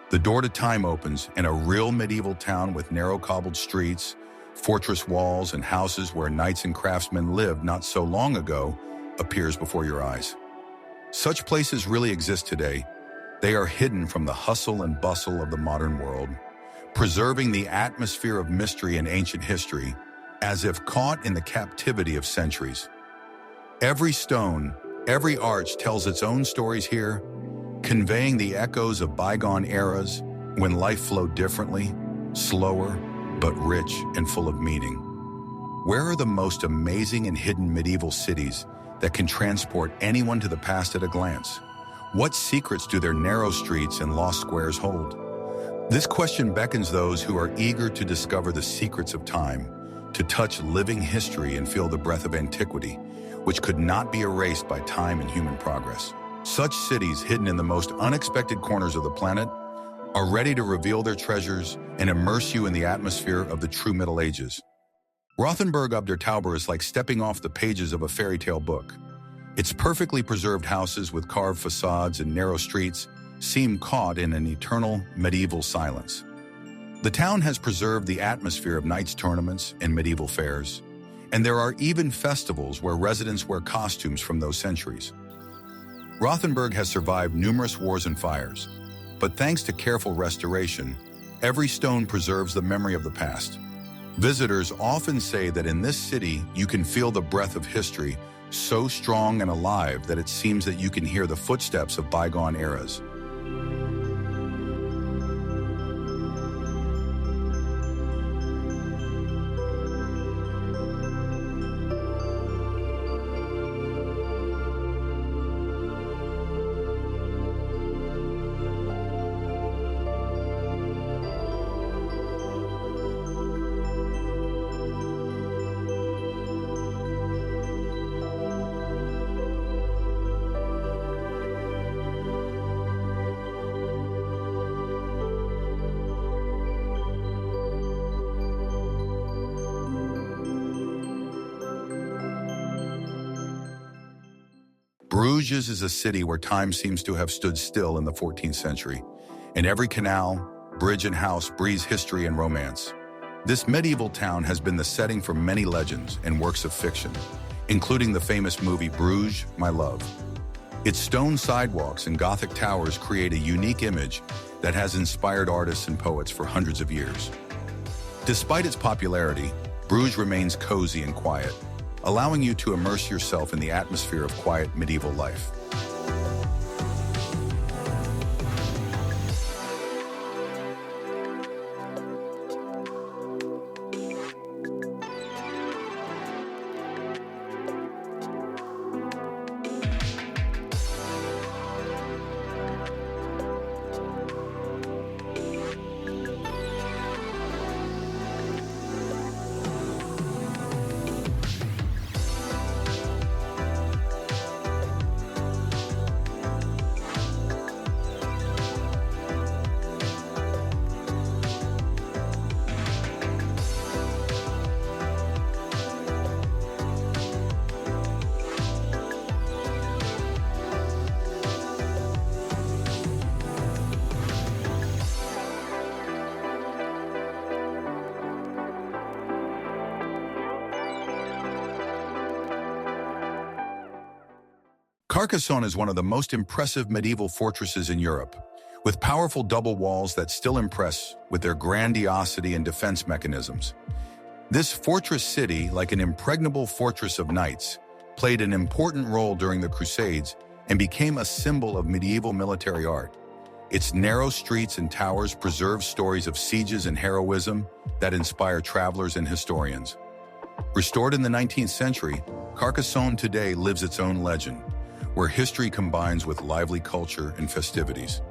The door to time opens, and a real medieval town with narrow cobbled streets, fortress walls, and houses where knights and craftsmen lived not so long ago appears before your eyes. Such places really exist today. They are hidden from the hustle and bustle of the modern world, preserving the atmosphere of mystery and ancient history, as if caught in the captivity of centuries. Every stone, every arch tells its own stories here, conveying the echoes of bygone eras when life flowed differently, slower, but rich and full of meaning. Where are the most amazing and hidden medieval cities that can transport anyone to the past at a glance? What secrets do their narrow streets and lost squares hold? This question beckons those who are eager to discover the secrets of time, to touch living history and feel the breath of antiquity, which could not be erased by time and human progress. Such cities, hidden in the most unexpected corners of the planet, are ready to reveal their treasures and immerse you in the atmosphere of the true Middle Ages. Rothenburg ob der Tauber is like stepping off the pages of a fairy tale book. Its perfectly preserved houses with carved facades and narrow streets seem caught in an eternal medieval silence. The town has preserved the atmosphere of knights' tournaments and medieval fairs, and there are even festivals where residents wear costumes from those centuries. Rothenburg has survived numerous wars and fires, but thanks to careful restoration, every stone preserves the memory of the past. Visitors often say that in this city you can feel the breath of history so strong and alive that it seems that you can hear the footsteps of bygone eras. Bruges is a city where time seems to have stood still in the 14th century. In every canal, bridge, and house breathes history and romance. This medieval town has been the setting for many legends and works of fiction, including the famous movie Bruges, My Love. Its stone sidewalks and Gothic towers create a unique image that has inspired artists and poets for hundreds of years. Despite its popularity, Bruges remains cozy and quiet, allowing you to immerse yourself in the atmosphere of quiet medieval life. Carcassonne is one of the most impressive medieval fortresses in Europe, with powerful double walls that still impress with their grandiosity and defense mechanisms. This fortress city, like an impregnable fortress of knights, played an important role during the Crusades and became a symbol of medieval military art. Its narrow streets and towers preserve stories of sieges and heroism that inspire travelers and historians. Restored in the 19th century, Carcassonne today lives its own legend, where history combines with lively culture and festivities.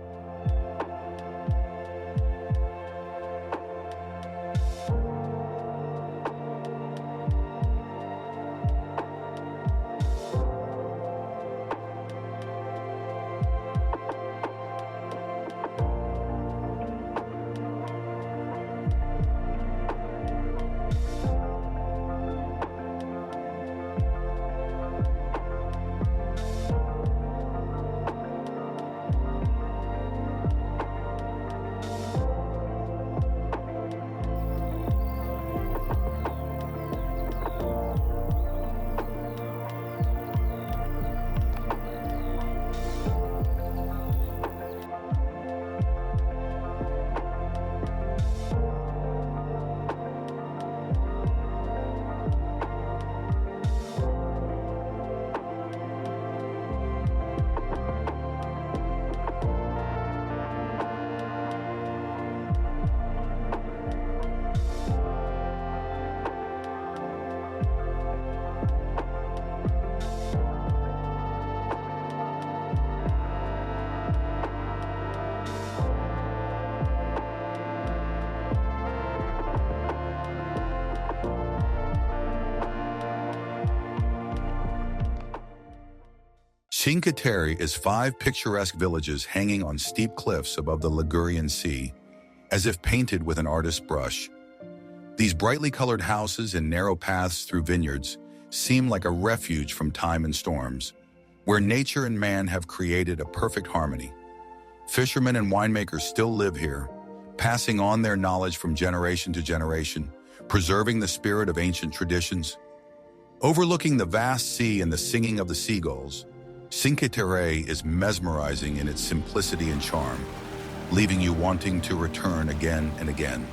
Cinque Terre is 5 picturesque villages hanging on steep cliffs above the Ligurian Sea, as if painted with an artist's brush. These brightly colored houses and narrow paths through vineyards seem like a refuge from time and storms, where nature and man have created a perfect harmony. Fishermen and winemakers still live here, passing on their knowledge from generation to generation, preserving the spirit of ancient traditions. Overlooking the vast sea and the singing of the seagulls, Cinque Terre is mesmerizing in its simplicity and charm, leaving you wanting to return again and again.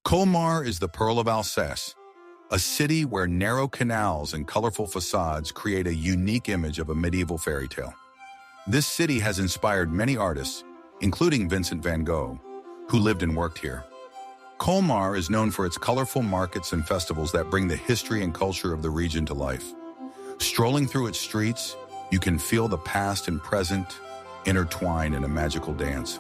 Colmar is the Pearl of Alsace, a city where narrow canals and colorful facades create a unique image of a medieval fairy tale. This city has inspired many artists, including Vincent van Gogh, who lived and worked here. Colmar is known for its colorful markets and festivals that bring the history and culture of the region to life. Strolling through its streets, you can feel the past and present intertwine in a magical dance.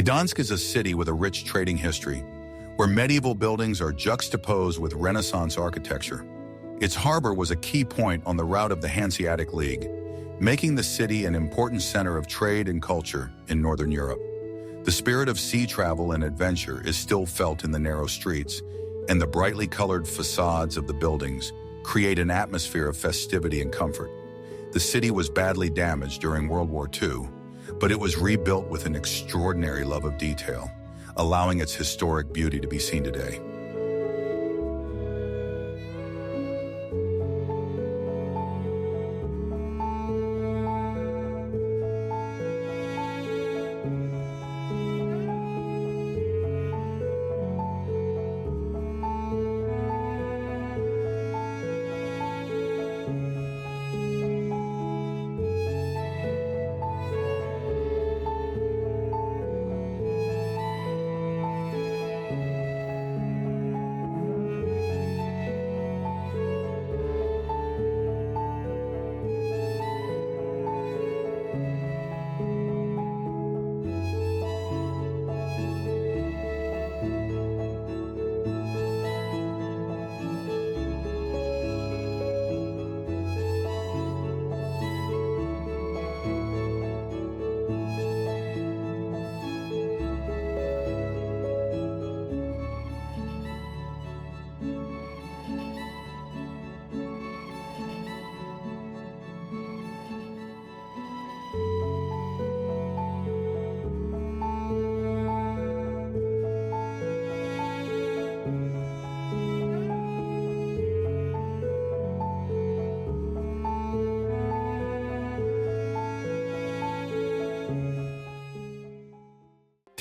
Gdansk is a city with a rich trading history, where medieval buildings are juxtaposed with Renaissance architecture. Its harbor was a key point on the route of the Hanseatic League, making the city an important center of trade and culture in Northern Europe. The spirit of sea travel and adventure is still felt in the narrow streets, and the brightly colored facades of the buildings create an atmosphere of festivity and comfort. The city was badly damaged during World War II, but it was rebuilt with an extraordinary love of detail, allowing its historic beauty to be seen today.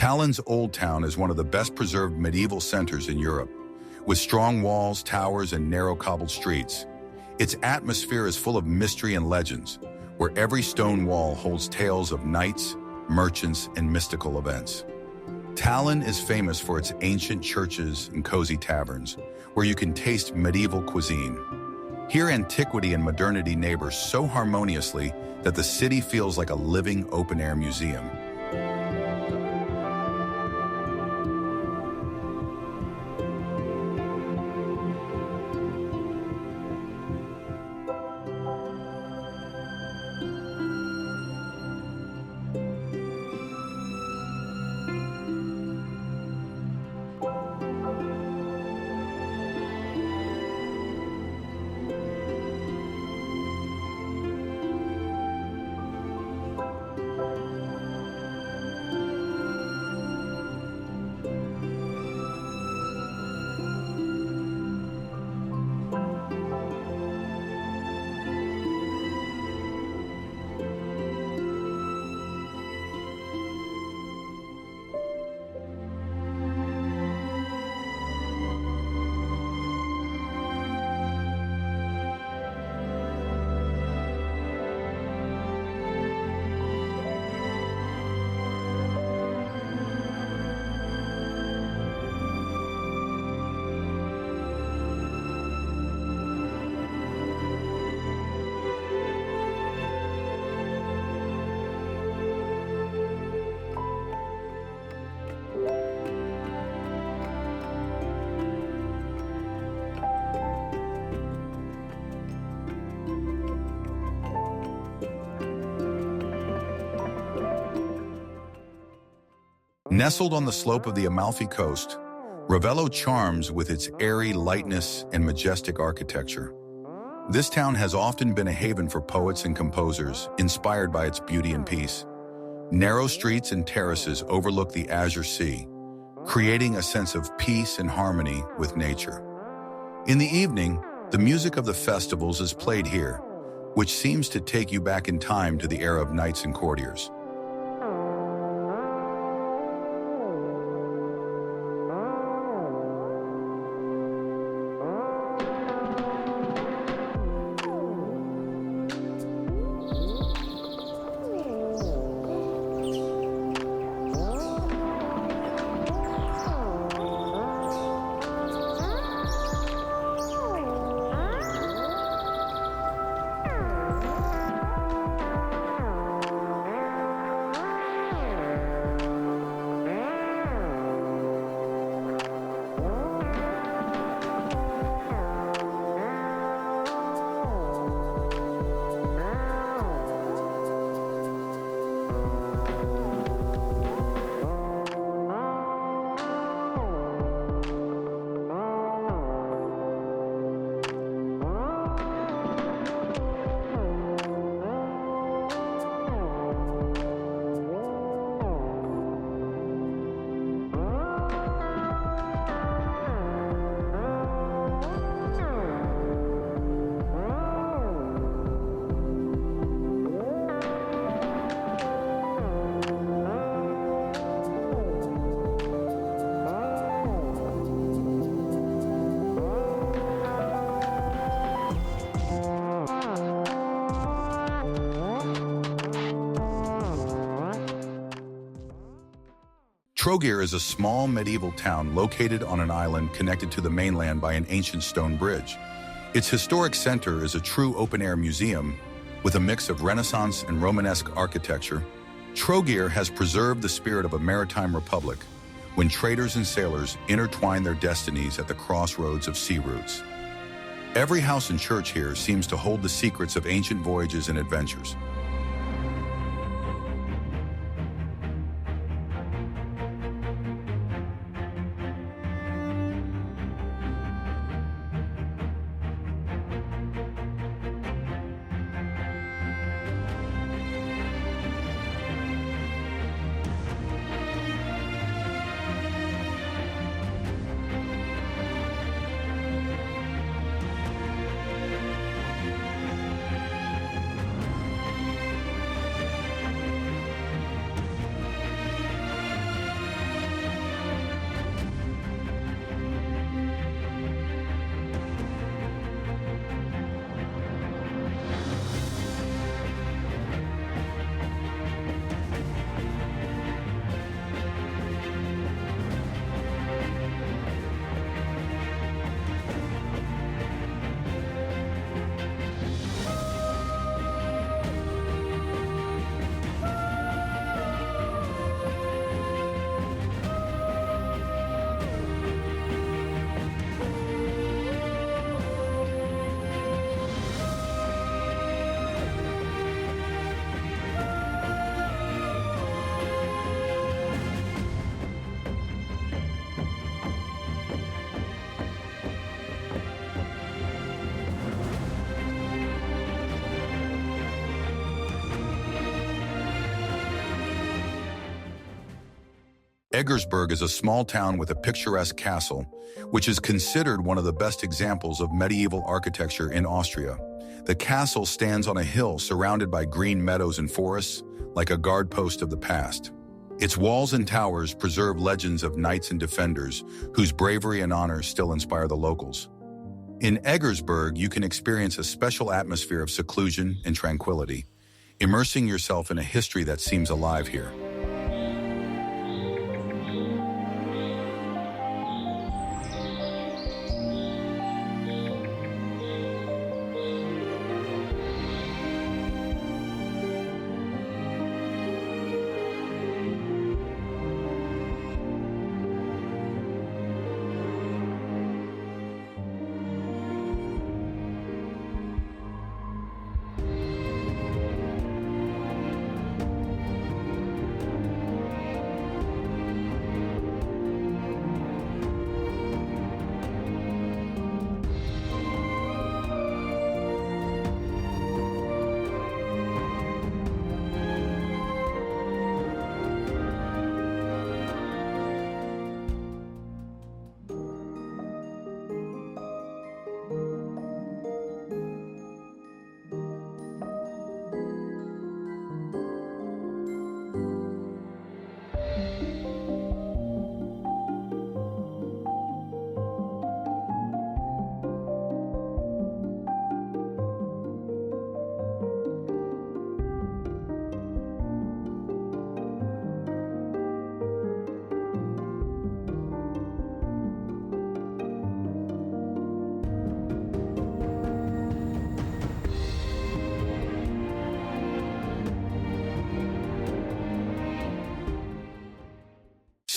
Tallinn's Old Town is one of the best preserved medieval centers in Europe, with strong walls, towers, and narrow cobbled streets. Its atmosphere is full of mystery and legends, where every stone wall holds tales of knights, merchants, and mystical events. Tallinn is famous for its ancient churches and cozy taverns, where you can taste medieval cuisine. Here, antiquity and modernity neighbor so harmoniously that the city feels like a living open-air museum. Nestled on the slope of the Amalfi Coast, Ravello charms with its airy lightness and majestic architecture. This town has often been a haven for poets and composers, inspired by its beauty and peace. Narrow streets and terraces overlook the azure sea, creating a sense of peace and harmony with nature. In the evening, the music of the festivals is played here, which seems to take you back in time to the era of knights and courtiers. Trogir is a small medieval town located on an island connected to the mainland by an ancient stone bridge. Its historic center is a true open-air museum with a mix of Renaissance and Romanesque architecture. Trogir has preserved the spirit of a maritime republic when traders and sailors intertwined their destinies at the crossroads of sea routes. Every house and church here seems to hold the secrets of ancient voyages and adventures. Eggersberg is a small town with a picturesque castle, which is considered one of the best examples of medieval architecture in Austria. The castle stands on a hill surrounded by green meadows and forests, like a guard post of the past. Its walls and towers preserve legends of knights and defenders whose bravery and honor still inspire the locals. In Eggersberg, you can experience a special atmosphere of seclusion and tranquility, immersing yourself in a history that seems alive here.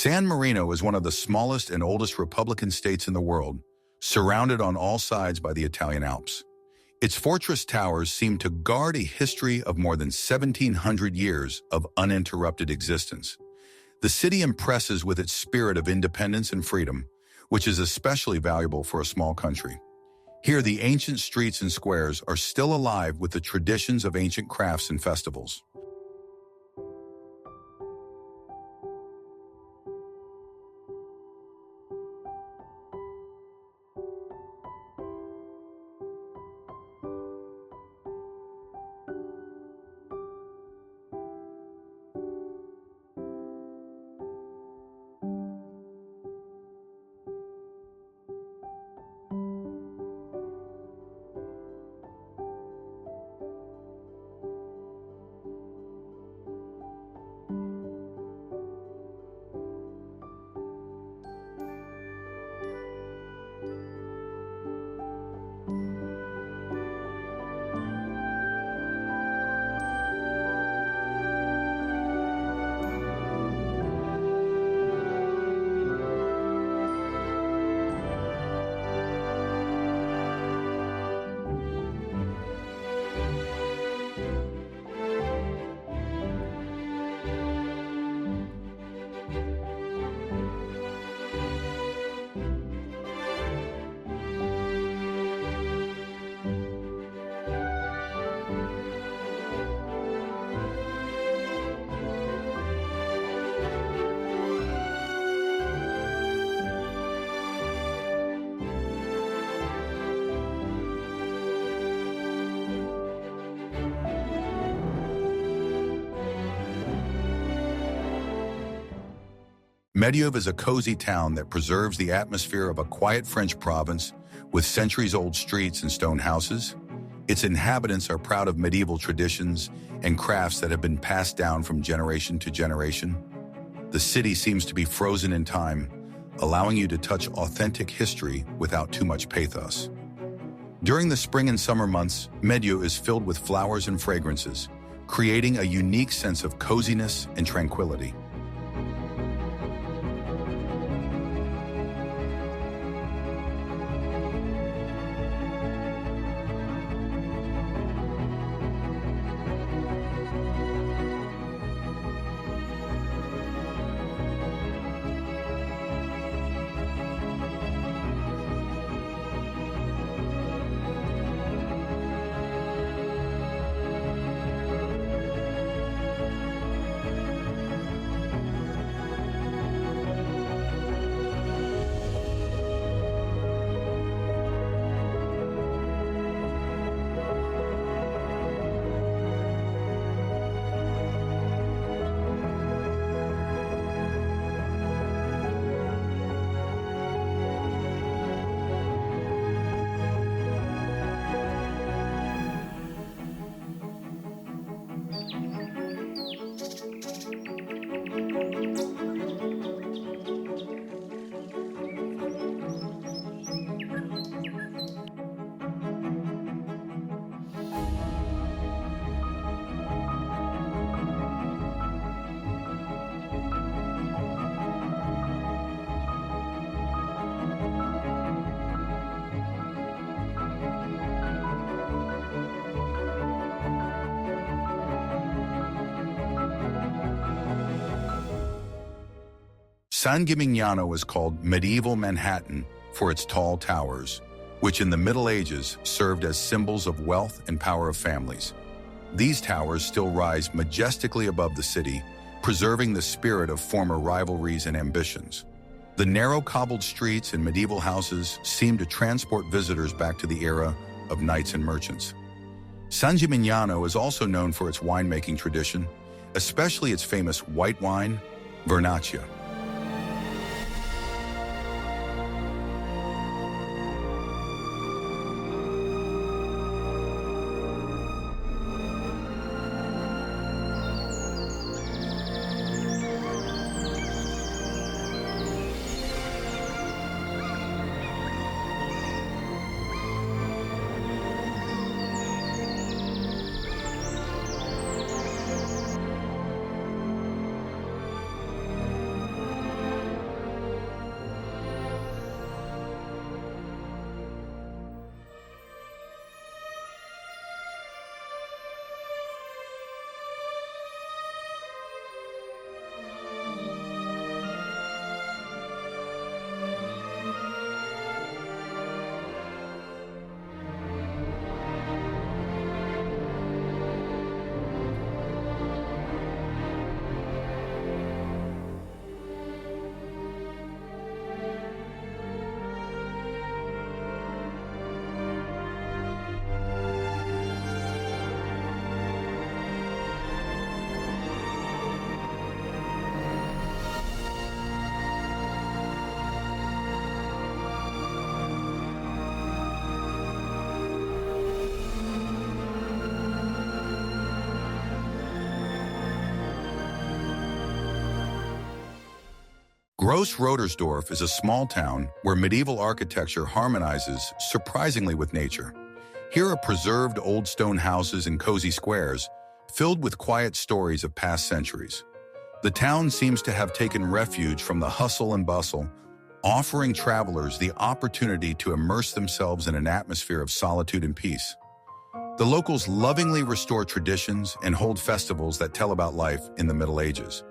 San Marino is one of the smallest and oldest Republican states in the world, surrounded on all sides by the Italian Alps. Its fortress towers seem to guard a history of more than 1,700 years of uninterrupted existence. The city impresses with its spirit of independence and freedom, which is especially valuable for a small country. Here, the ancient streets and squares are still alive with the traditions of ancient crafts and festivals. Mediev is a cozy town that preserves the atmosphere of a quiet French province with centuries-old streets and stone houses. Its inhabitants are proud of medieval traditions and crafts that have been passed down from generation to generation. The city seems to be frozen in time, allowing you to touch authentic history without too much pathos. During the spring and summer months, Mediev is filled with flowers and fragrances, creating a unique sense of coziness and tranquility. San Gimignano is called medieval Manhattan for its tall towers, which in the Middle Ages served as symbols of wealth and power of families. These towers still rise majestically above the city, preserving the spirit of former rivalries and ambitions. The narrow cobbled streets and medieval houses seem to transport visitors back to the era of knights and merchants. San Gimignano is also known for its winemaking tradition, especially its famous white wine, Vernaccia. Gross-Rodersdorf is a small town where medieval architecture harmonizes surprisingly with nature. Here are preserved old stone houses and cozy squares, filled with quiet stories of past centuries. The town seems to have taken refuge from the hustle and bustle, offering travelers the opportunity to immerse themselves in an atmosphere of solitude and peace. The locals lovingly restore traditions and hold festivals that tell about life in the Middle Ages.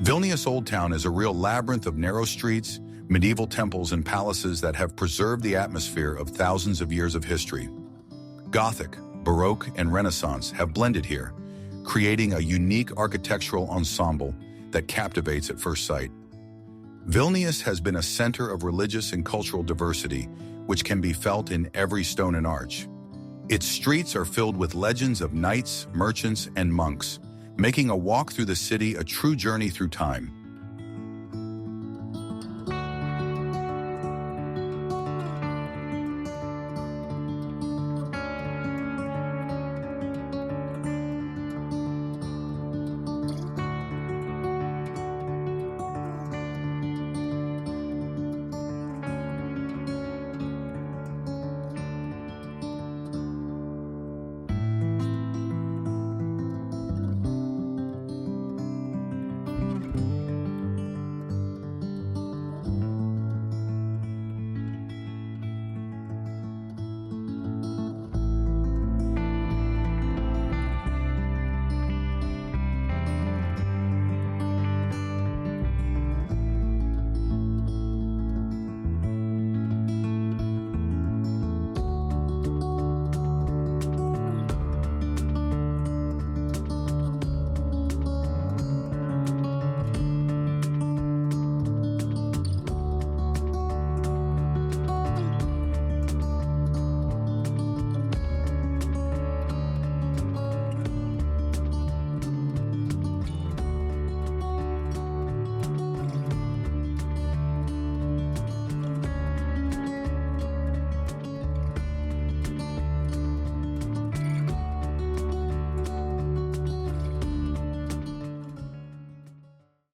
Vilnius Old Town is a real labyrinth of narrow streets, medieval temples, and palaces that have preserved the atmosphere of thousands of years of history. Gothic, Baroque, and Renaissance have blended here, creating a unique architectural ensemble that captivates at first sight. Vilnius has been a center of religious and cultural diversity, which can be felt in every stone and arch. Its streets are filled with legends of knights, merchants, and monks, making a walk through the city a true journey through time.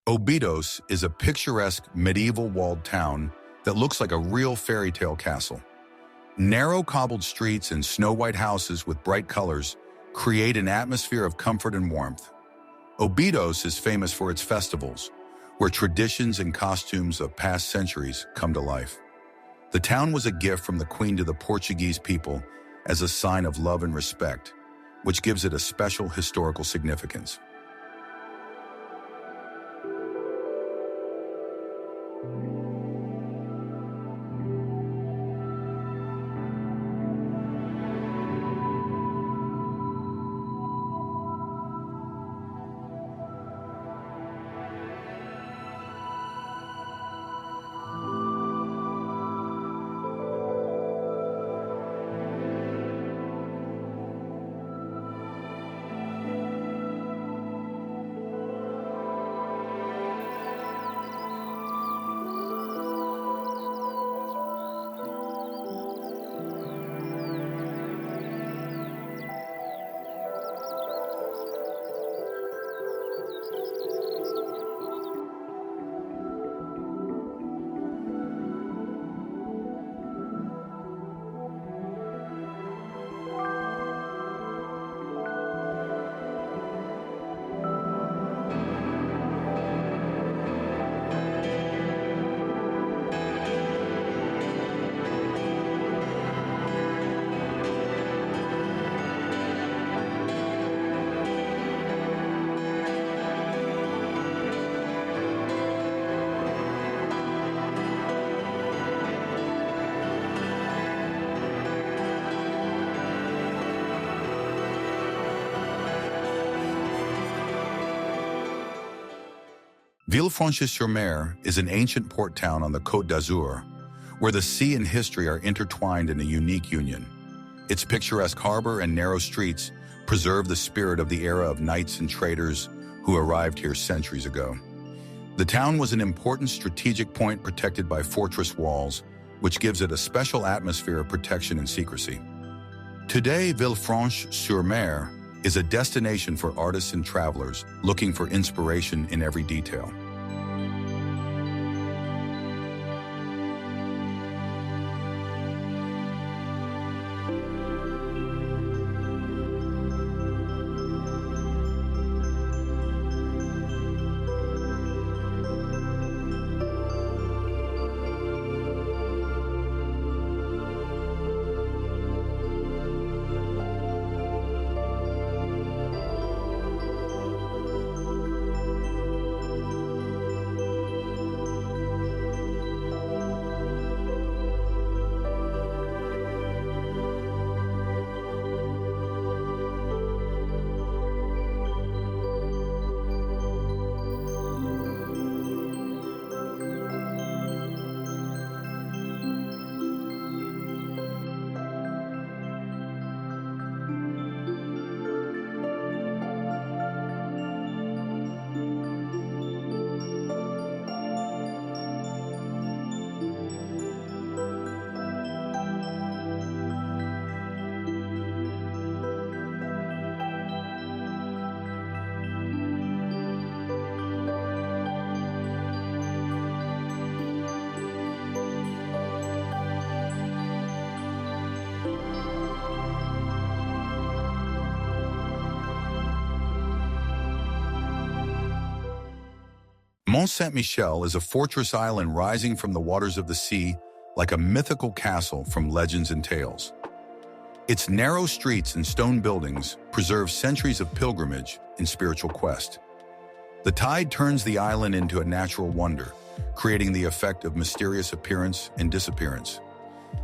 Obidos is a picturesque medieval walled town that looks like a real fairy tale castle. Narrow cobbled streets and snow-white houses with bright colors create an atmosphere of comfort and warmth. Obidos is famous for its festivals, where traditions and costumes of past centuries come to life. The town was a gift from the Queen to the Portuguese people as a sign of love and respect, which gives it a special historical significance. Villefranche-sur-Mer is an ancient port town on the Côte d'Azur, where the sea and history are intertwined in a unique union. Its picturesque harbor and narrow streets preserve the spirit of the era of knights and traders who arrived here centuries ago. The town was an important strategic point protected by fortress walls, which gives it a special atmosphere of protection and secrecy. Today, Villefranche-sur-Mer is a destination for artists and travelers looking for inspiration in every detail. Mont Saint-Michel is a fortress island rising from the waters of the sea like a mythical castle from legends and tales. Its narrow streets and stone buildings preserve centuries of pilgrimage and spiritual quest. The tide turns the island into a natural wonder, creating the effect of mysterious appearance and disappearance.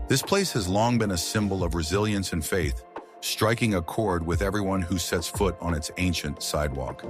This place has long been a symbol of resilience and faith, striking a chord with everyone who sets foot on its ancient sidewalk.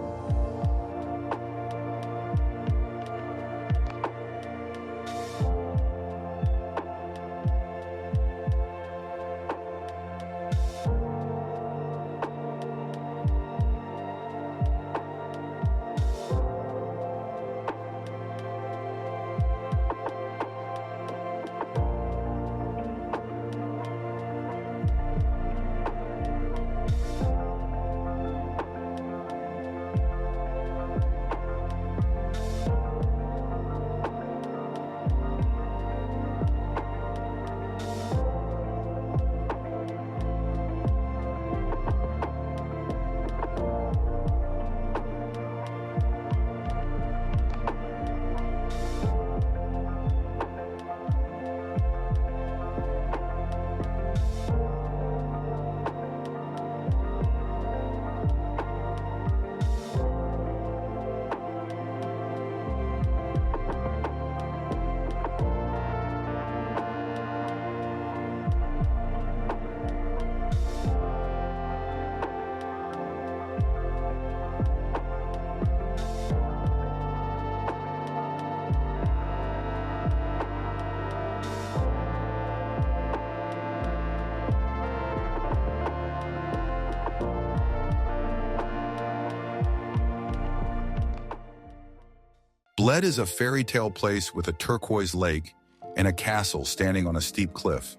Bled is a fairy tale place with a turquoise lake and a castle standing on a steep cliff,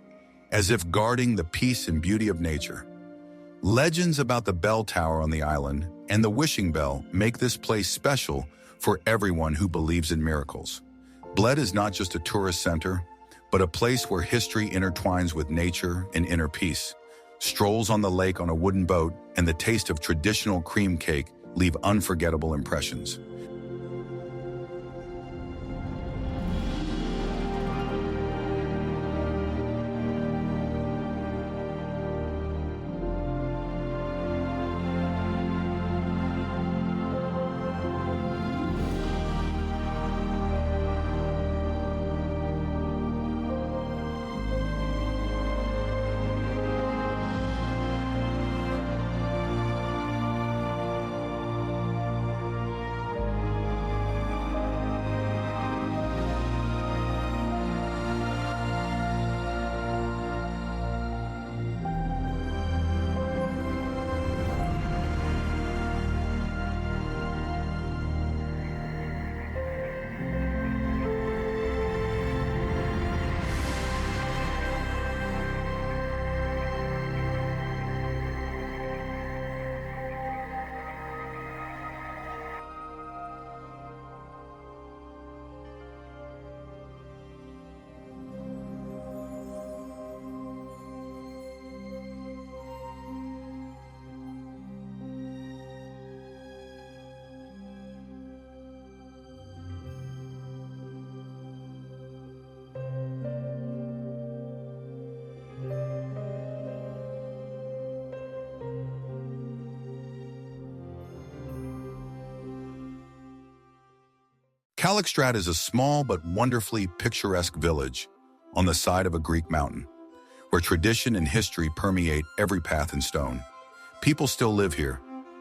as if guarding the peace and beauty of nature. Legends about the bell tower on the island and the wishing bell make this place special for everyone who believes in miracles. Bled is not just a tourist center, but a place where history intertwines with nature and inner peace. Strolls on the lake on a wooden boat and the taste of traditional cream cake leave unforgettable impressions. Calixtrat is a small but wonderfully picturesque village on the side of a Greek mountain, where tradition and history permeate every path and stone. People still live here,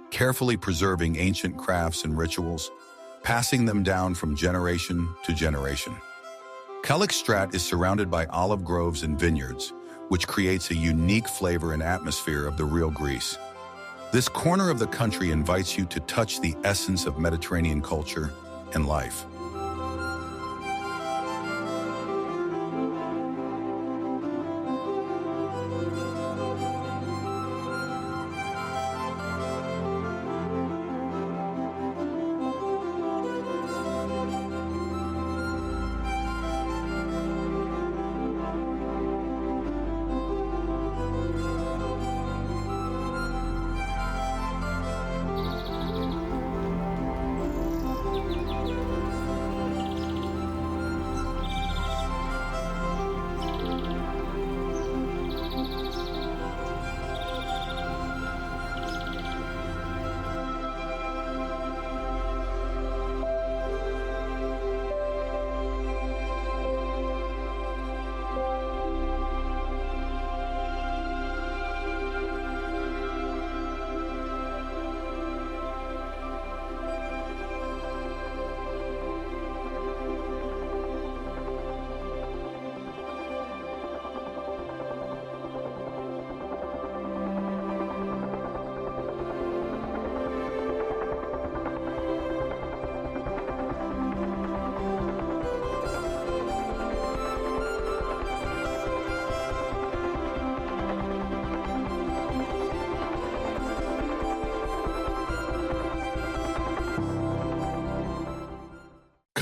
carefully preserving ancient crafts and rituals, passing them down from generation to generation. Calixtrat is surrounded by olive groves and vineyards, which creates a unique flavor and atmosphere of the real Greece. This corner of the country invites you to touch the essence of Mediterranean culture and life.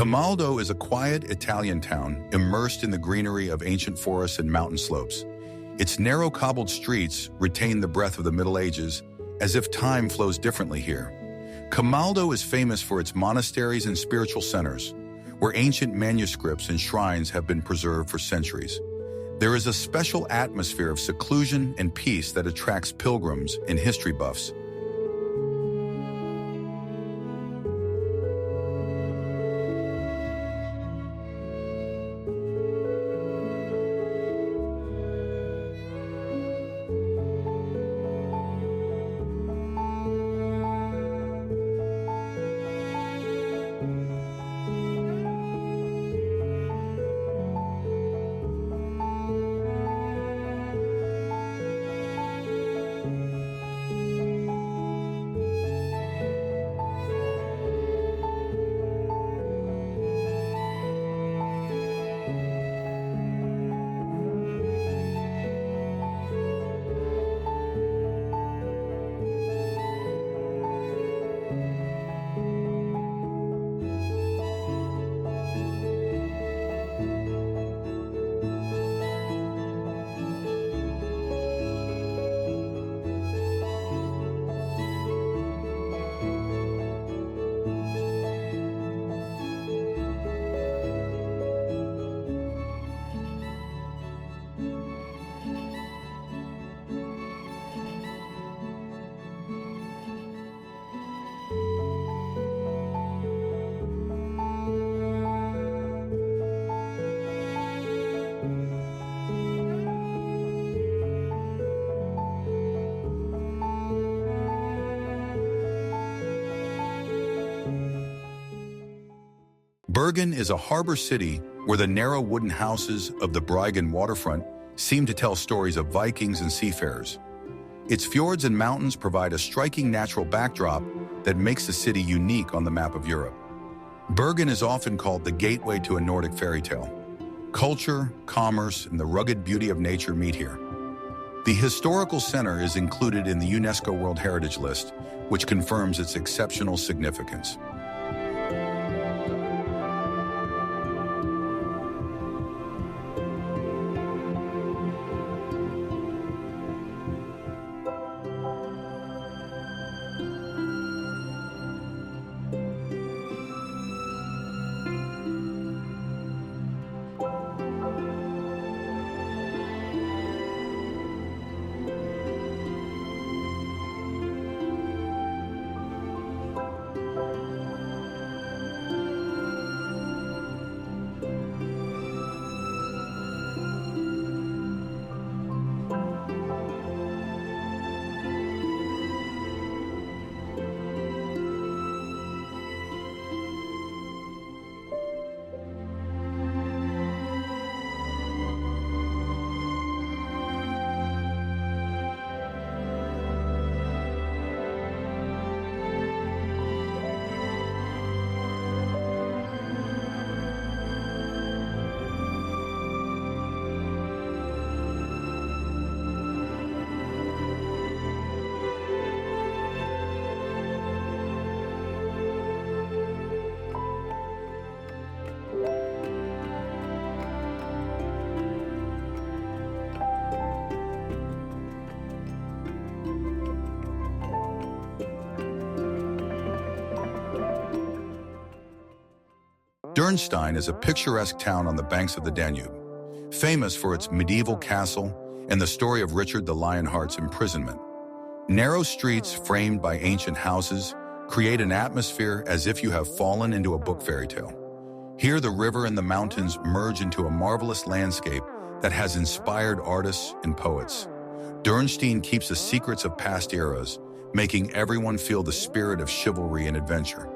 Camaldo is a quiet Italian town immersed in the greenery of ancient forests and mountain slopes. Its narrow cobbled streets retain the breath of the Middle Ages, as if time flows differently here. Camaldo is famous for its monasteries and spiritual centers, where ancient manuscripts and shrines have been preserved for centuries. There is a special atmosphere of seclusion and peace that attracts pilgrims and history buffs. Bergen is a harbor city where the narrow wooden houses of the Bryggen waterfront seem to tell stories of Vikings and seafarers. Its fjords and mountains provide a striking natural backdrop that makes the city unique on the map of Europe. Bergen is often called the gateway to a Nordic fairy tale. Culture, commerce, and the rugged beauty of nature meet here. The historical center is included in the UNESCO World Heritage List, which confirms its exceptional significance. Dürnstein is a picturesque town on the banks of the Danube, famous for its medieval castle and the story of Richard the Lionheart's imprisonment. Narrow streets framed by ancient houses create an atmosphere as if you have fallen into a book fairy tale. Here, the river and the mountains merge into a marvelous landscape that has inspired artists and poets. Dürnstein keeps the secrets of past eras, making everyone feel the spirit of chivalry and adventure.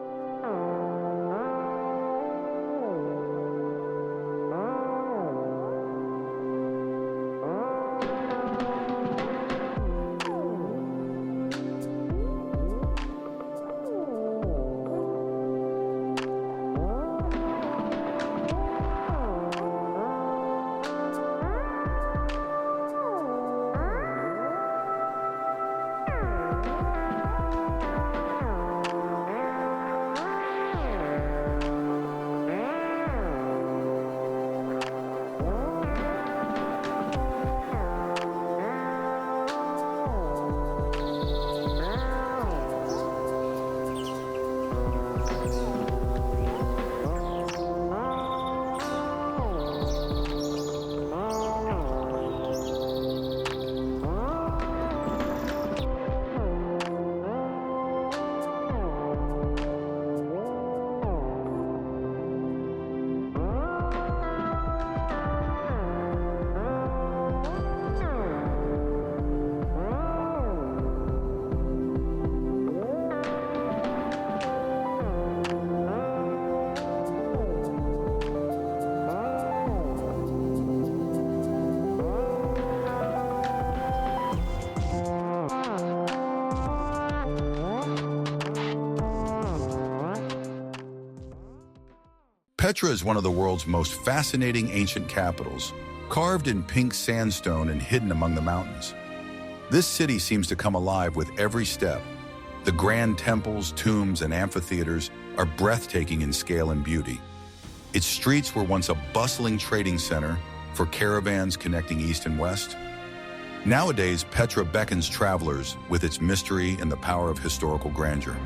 Petra is one of the world's most fascinating ancient capitals, carved in pink sandstone and hidden among the mountains. This city seems to come alive with every step. The grand temples, tombs, and amphitheaters are breathtaking in scale and beauty. Its streets were once a bustling trading center for caravans connecting east and west. Nowadays, Petra beckons travelers with its mystery and the power of historical grandeur.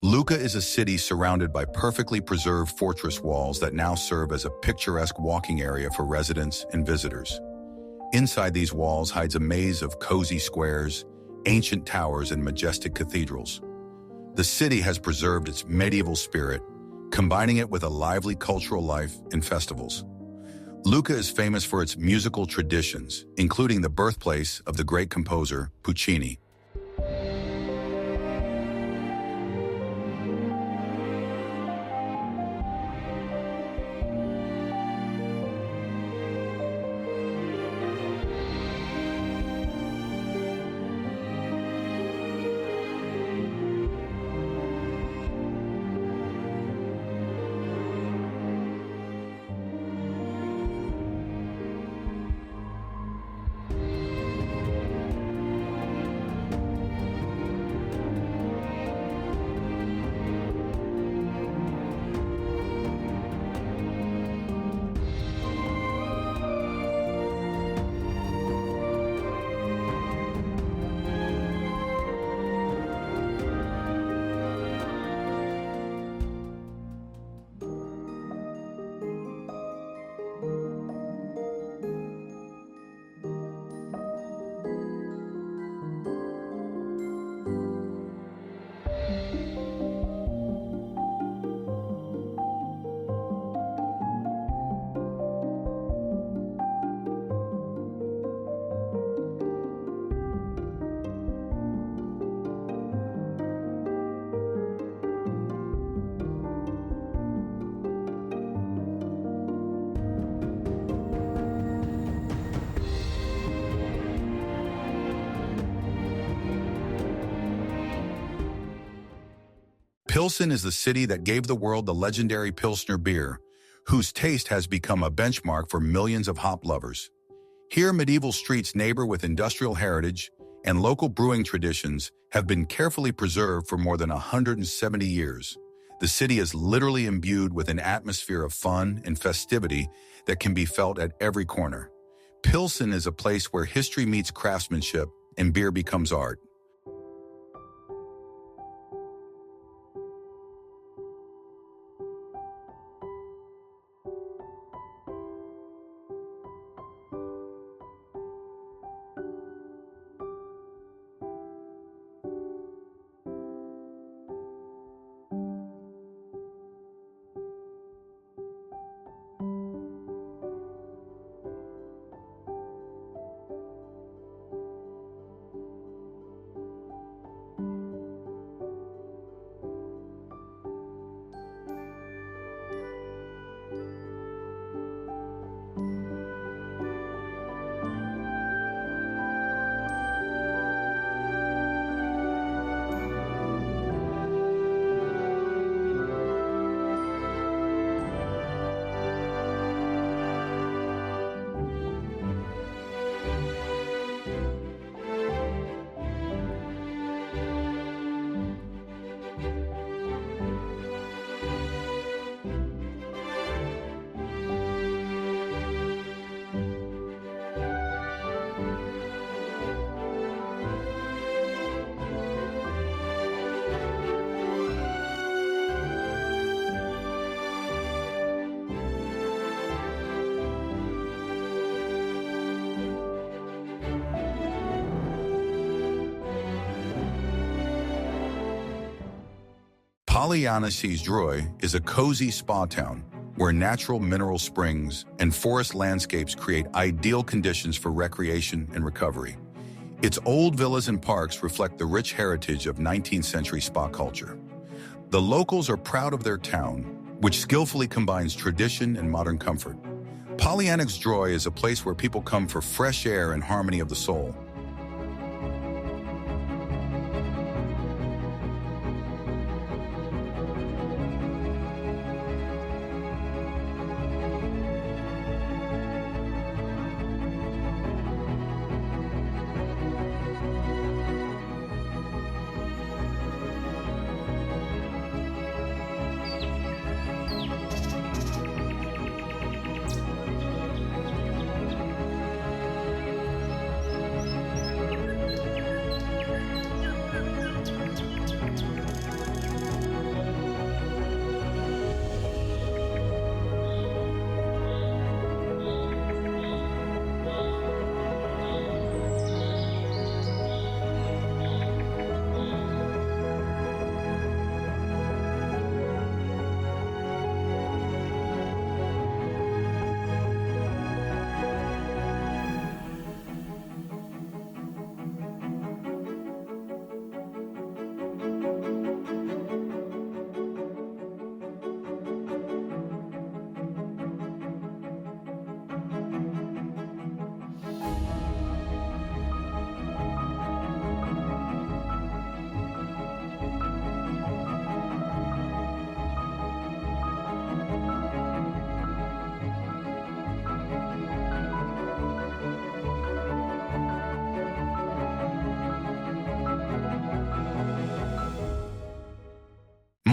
Lucca is a city surrounded by perfectly preserved fortress walls that now serve as a picturesque walking area for residents and visitors. Inside these walls hides a maze of cozy squares, ancient towers, and majestic cathedrals. The city has preserved its medieval spirit, combining it with a lively cultural life and festivals. Lucca is famous for its musical traditions, including the birthplace of the great composer Puccini. Pilsen is the city that gave the world the legendary Pilsner beer, whose taste has become a benchmark for millions of hop lovers. Here, medieval streets neighbor with industrial heritage, and local brewing traditions have been carefully preserved for more than 170 years. The city is literally imbued with an atmosphere of fun and festivity that can be felt at every corner. Pilsen is a place where history meets craftsmanship and beer becomes art. Droy is a cozy spa town where natural mineral springs and forest landscapes create ideal conditions for recreation and recovery. Its old villas and parks reflect the rich heritage of 19th century spa culture. The locals are proud of their town, which skillfully combines tradition and modern comfort. Droy is a place where people come for fresh air and harmony of the soul.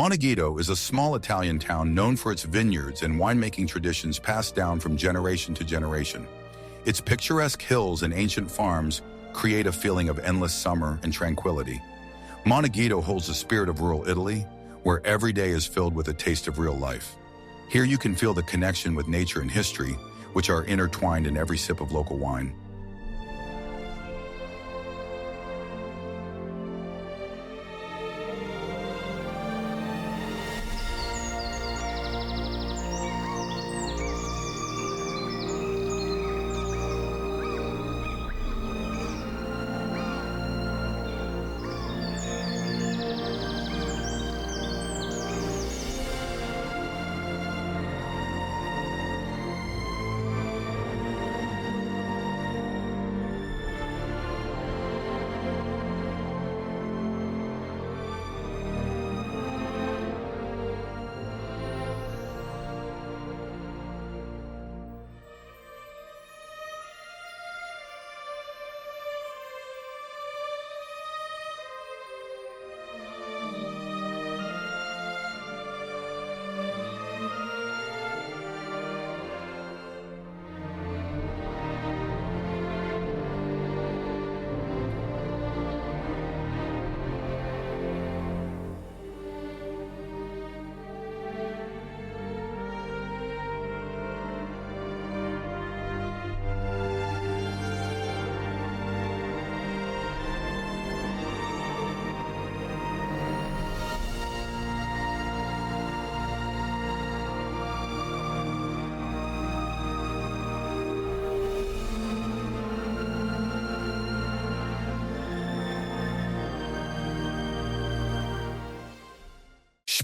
Monegito is a small Italian town known for its vineyards and winemaking traditions passed down from generation to generation. Its picturesque hills and ancient farms create a feeling of endless summer and tranquility. Monegito holds the spirit of rural Italy, where every day is filled with a taste of real life. Here you can feel the connection with nature and history, which are intertwined in every sip of local wine.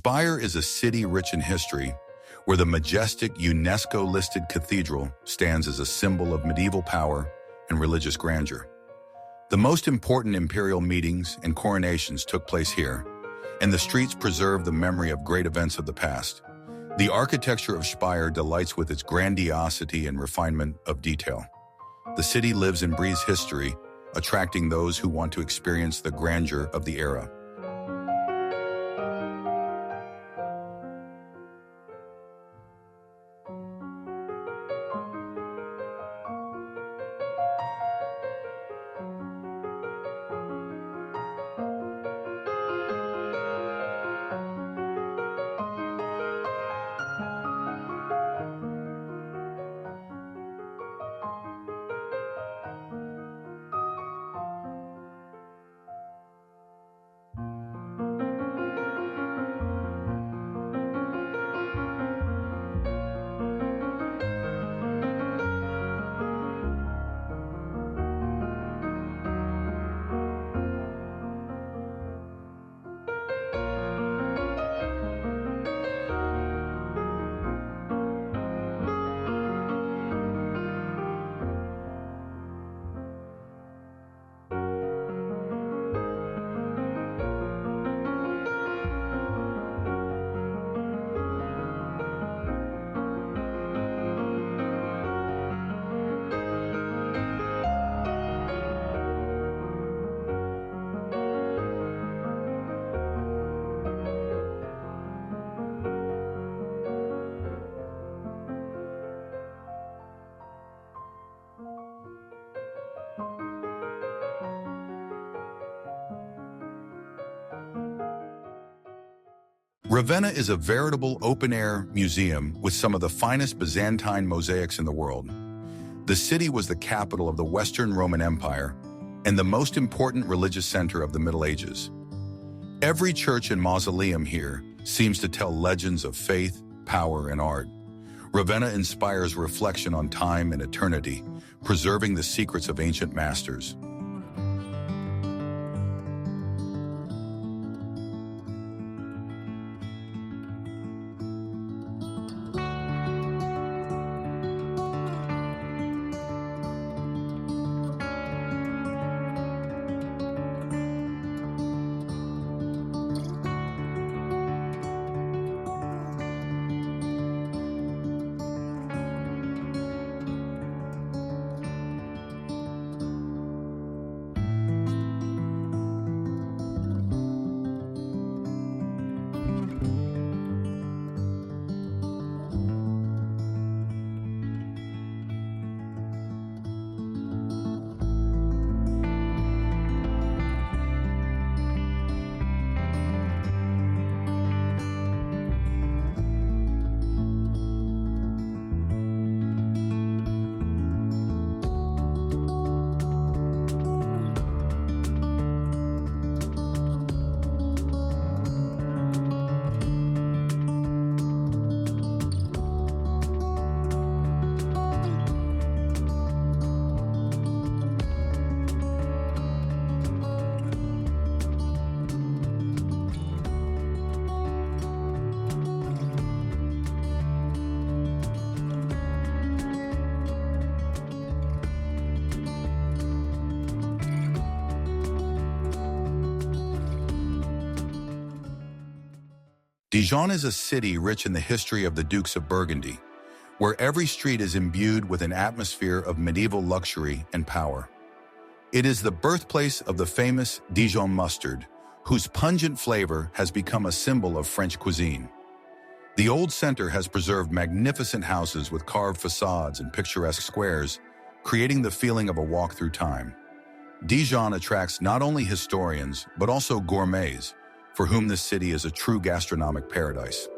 Speyer is a city rich in history, where the majestic UNESCO-listed cathedral stands as a symbol of medieval power and religious grandeur. The most important imperial meetings and coronations took place here, and the streets preserve the memory of great events of the past. The architecture of Speyer delights with its grandiosity and refinement of detail. The city lives and breathes history, attracting those who want to experience the grandeur of the era. Ravenna is a veritable open-air museum with some of the finest Byzantine mosaics in the world. The city was the capital of the Western Roman Empire and the most important religious center of the Middle Ages. Every church and mausoleum here seems to tell legends of faith, power, and art. Ravenna inspires reflection on time and eternity, preserving the secrets of ancient masters. Dijon is a city rich in the history of the Dukes of Burgundy, where every street is imbued with an atmosphere of medieval luxury and power. It is the birthplace of the famous Dijon mustard, whose pungent flavor has become a symbol of French cuisine. The old center has preserved magnificent houses with carved facades and picturesque squares, creating the feeling of a walk through time. Dijon attracts not only historians, but also gourmets, for whom this city is a true gastronomic paradise.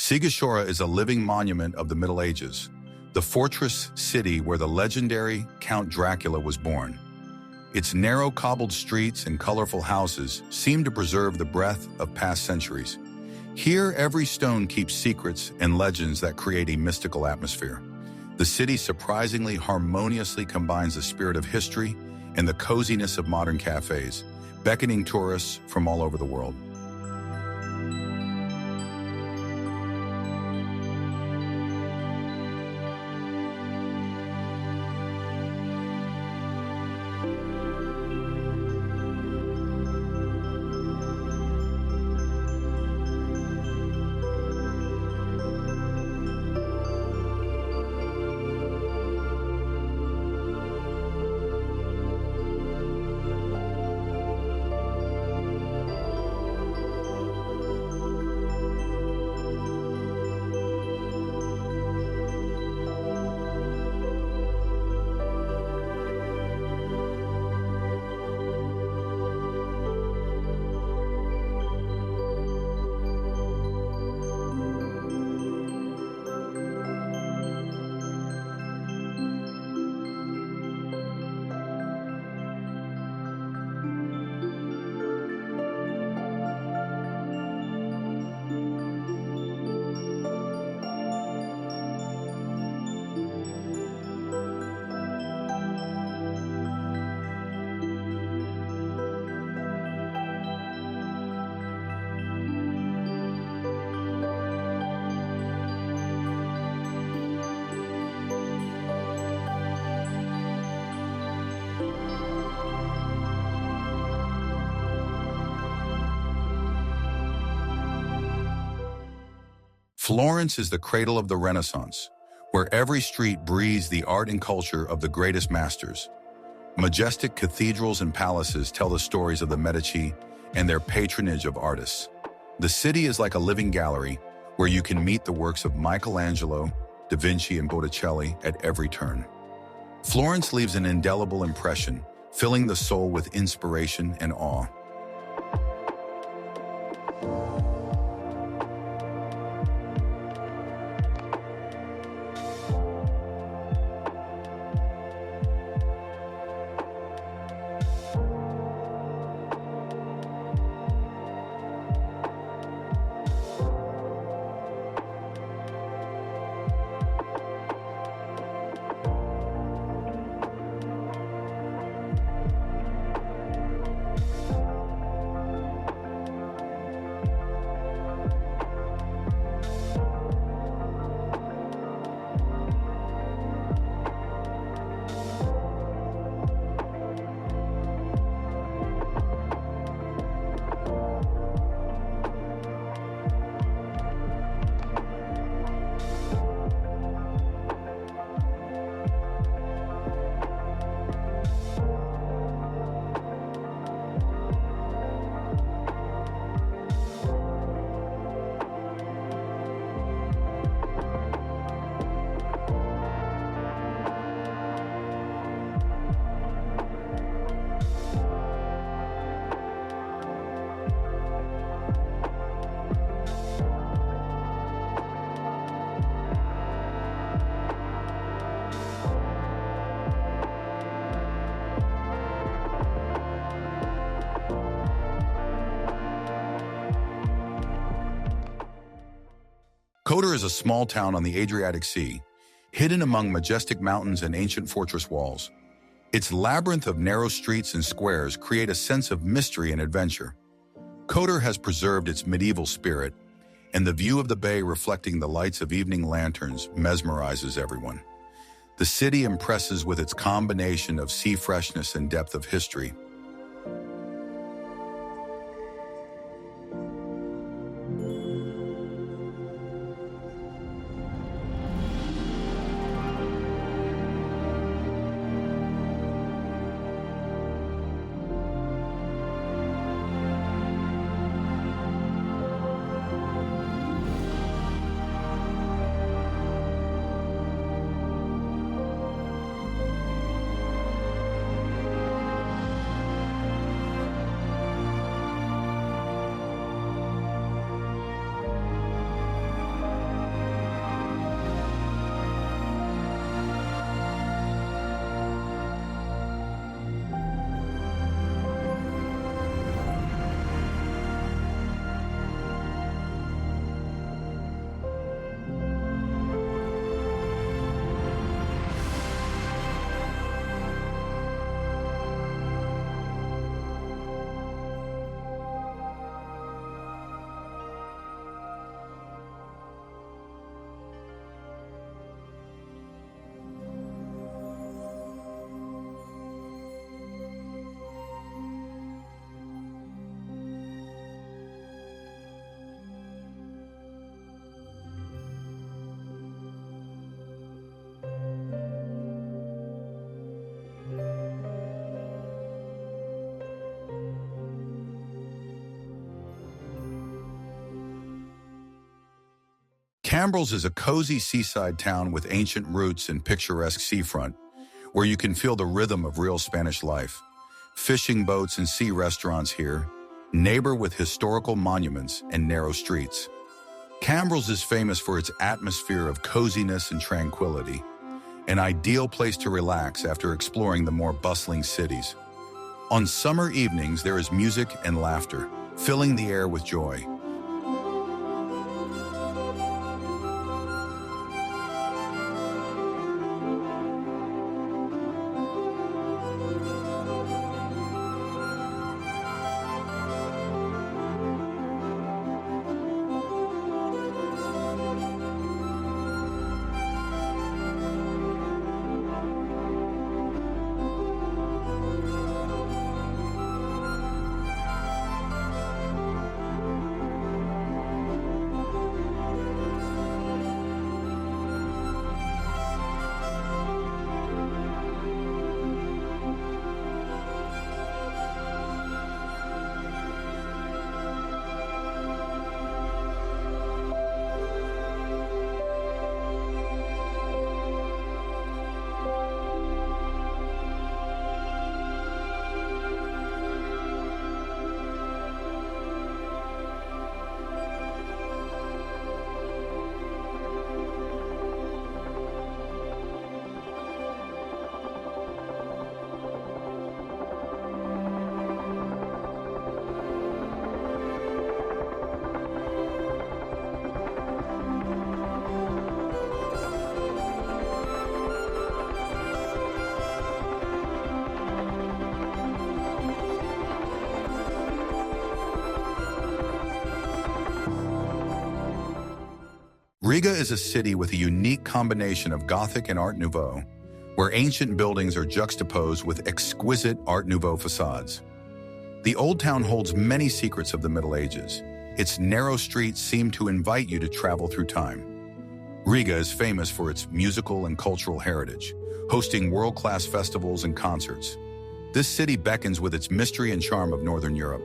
Sigashora is a living monument of the Middle Ages, the fortress city where the legendary Count Dracula was born. Its narrow cobbled streets and colorful houses seem to preserve the breath of past centuries. Here, every stone keeps secrets and legends that create a mystical atmosphere. The city surprisingly harmoniously combines the spirit of history and the coziness of modern cafes, beckoning tourists from all over the world. Florence is the cradle of the Renaissance, where every street breathes the art and culture of the greatest masters. Majestic cathedrals and palaces tell the stories of the Medici and their patronage of artists. The city is like a living gallery where you can meet the works of Michelangelo, Da Vinci, and Botticelli at every turn. Florence leaves an indelible impression, filling the soul with inspiration and awe. Kotor is a small town on the Adriatic Sea, hidden among majestic mountains and ancient fortress walls. Its labyrinth of narrow streets and squares create a sense of mystery and adventure. Kotor has preserved its medieval spirit, and the view of the bay reflecting the lights of evening lanterns mesmerizes everyone. The city impresses with its combination of sea freshness and depth of history. Cambrils is a cozy seaside town with ancient roots and picturesque seafront, where you can feel the rhythm of real Spanish life. Fishing boats and sea restaurants here, neighbor with historical monuments and narrow streets. Cambrils is famous for its atmosphere of coziness and tranquility, an ideal place to relax after exploring the more bustling cities. On summer evenings, there is music and laughter, filling the air with joy. Riga is a city with a unique combination of Gothic and Art Nouveau, where ancient buildings are juxtaposed with exquisite Art Nouveau facades. The Old Town holds many secrets of the Middle Ages. Its narrow streets seem to invite you to travel through time. Riga is famous for its musical and cultural heritage, hosting world-class festivals and concerts. This city beckons with its mystery and charm of Northern Europe.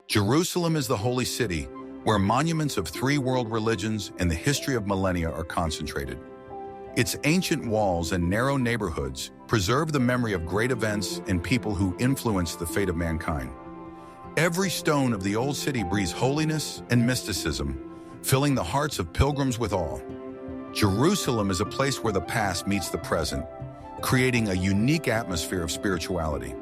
Jerusalem is the holy city, where monuments of three world religions and the history of millennia are concentrated. Its ancient walls and narrow neighborhoods preserve the memory of great events and people who influenced the fate of mankind. Every stone of the old city breathes holiness and mysticism, filling the hearts of pilgrims with awe. Jerusalem is a place where the past meets the present, creating a unique atmosphere of spirituality.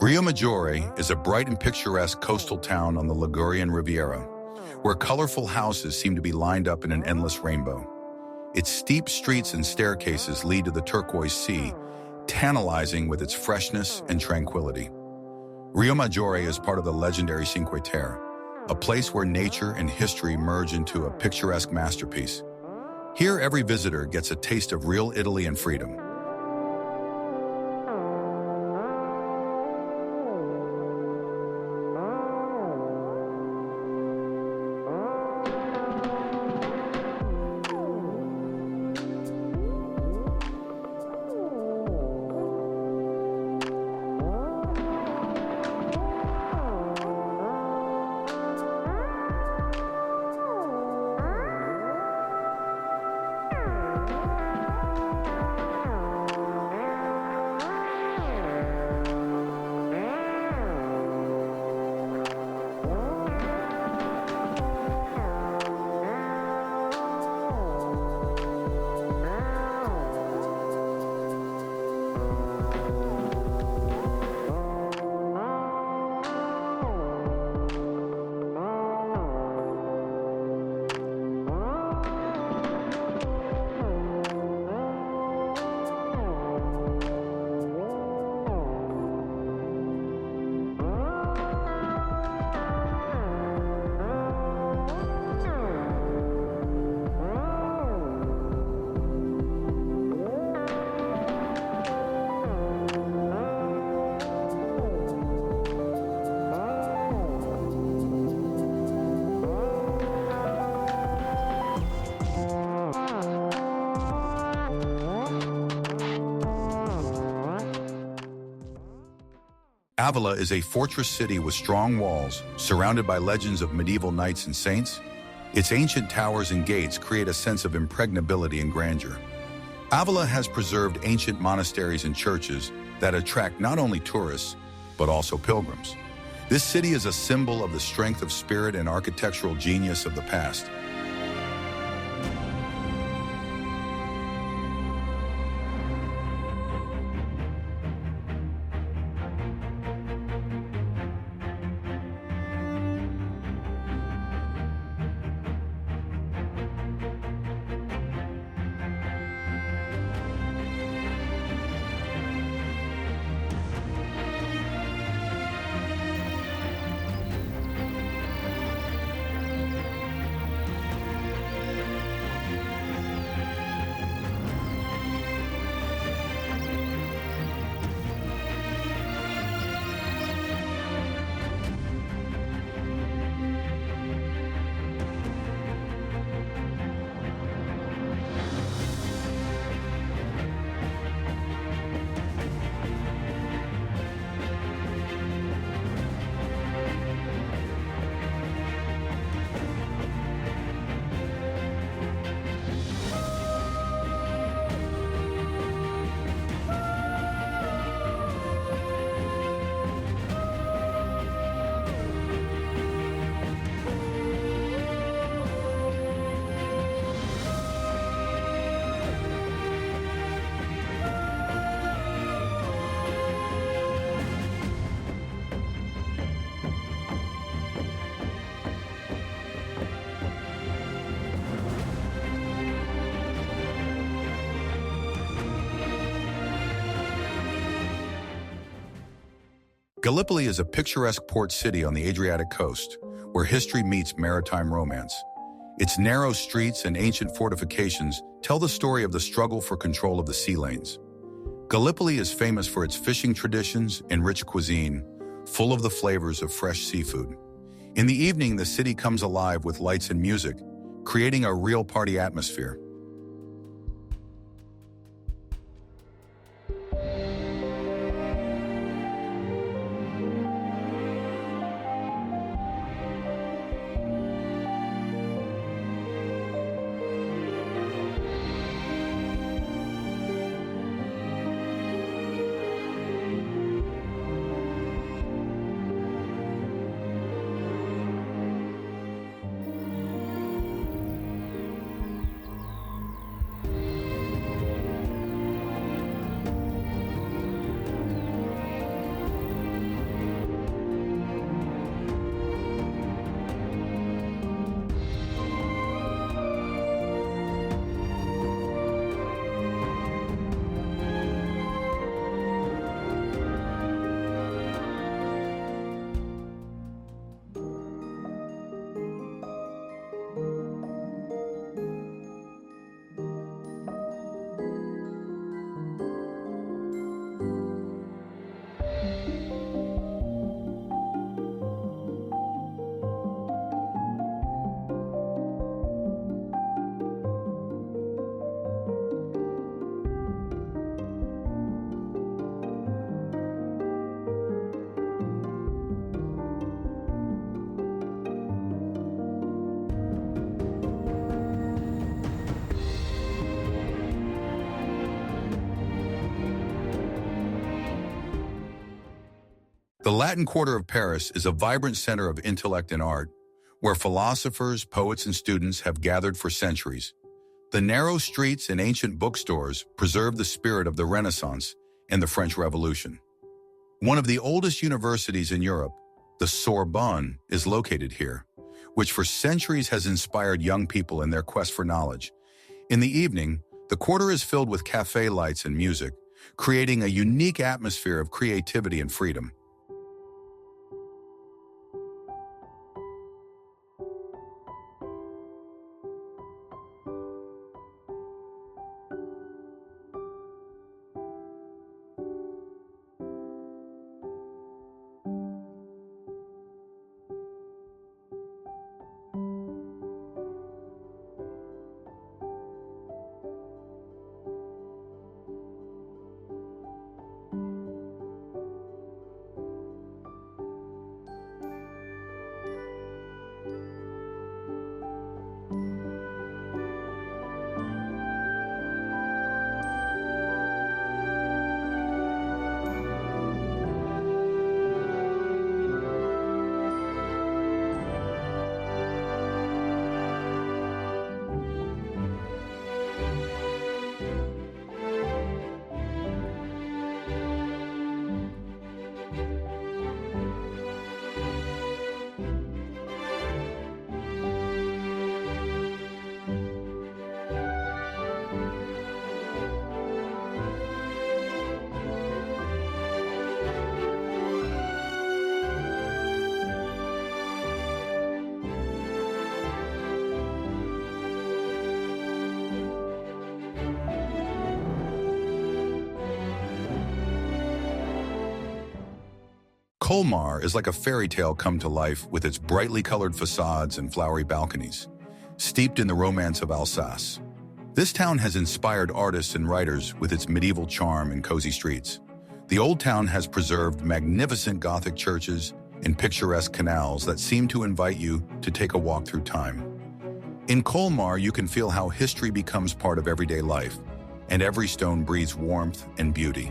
Rio Maggiore is a bright and picturesque coastal town on the Ligurian Riviera, where colorful houses seem to be lined up in an endless rainbow. Its steep streets and staircases lead to the turquoise sea, tantalizing with its freshness and tranquility. Rio Maggiore is part of the legendary Cinque Terre, a place where nature and history merge into a picturesque masterpiece. Here, every visitor gets a taste of real Italy and freedom. Avila is a fortress city with strong walls, surrounded by legends of medieval knights and saints. Its ancient towers and gates create a sense of impregnability and grandeur. Avila has preserved ancient monasteries and churches that attract not only tourists, but also pilgrims. This city is a symbol of the strength of spirit and architectural genius of the past. Gallipoli is a picturesque port city on the Adriatic coast, where history meets maritime romance. Its narrow streets and ancient fortifications tell the story of the struggle for control of the sea lanes. Gallipoli is famous for its fishing traditions and rich cuisine, full of the flavors of fresh seafood. In the evening, the city comes alive with lights and music, creating a real party atmosphere. The Latin Quarter of Paris is a vibrant center of intellect and art, where philosophers, poets, and students have gathered for centuries. The narrow streets and ancient bookstores preserve the spirit of the Renaissance and the French Revolution. One of the oldest universities in Europe, the Sorbonne, is located here, which for centuries has inspired young people in their quest for knowledge. In the evening, the quarter is filled with cafe lights and music, creating a unique atmosphere of creativity and freedom. Colmar is like a fairy tale come to life with its brightly colored facades and flowery balconies, steeped in the romance of Alsace. This town has inspired artists and writers with its medieval charm and cozy streets. The old town has preserved magnificent Gothic churches and picturesque canals that seem to invite you to take a walk through time. In Colmar, you can feel how history becomes part of everyday life, and every stone breathes warmth and beauty.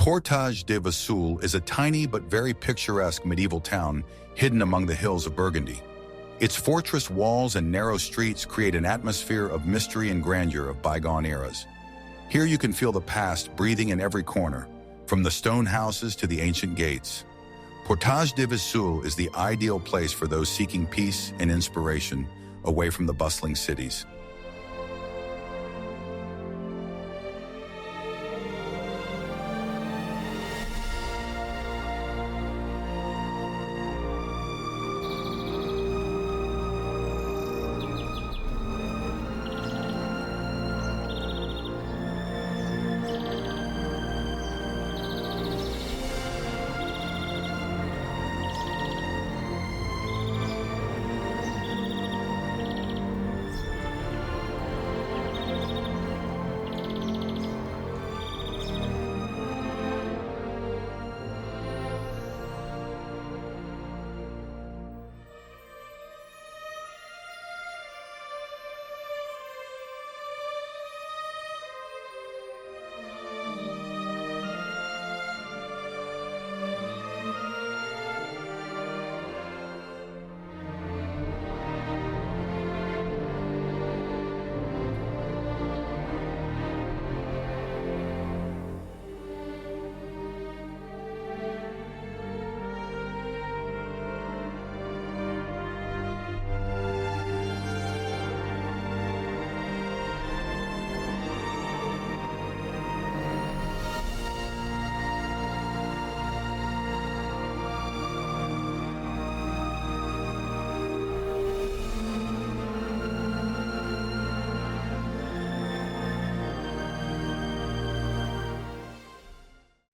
Portage de Vesoul is a tiny but very picturesque medieval town hidden among the hills of Burgundy. Its fortress walls and narrow streets create an atmosphere of mystery and grandeur of bygone eras. Here you can feel the past breathing in every corner, from the stone houses to the ancient gates. Portage de Vesoul is the ideal place for those seeking peace and inspiration away from the bustling cities.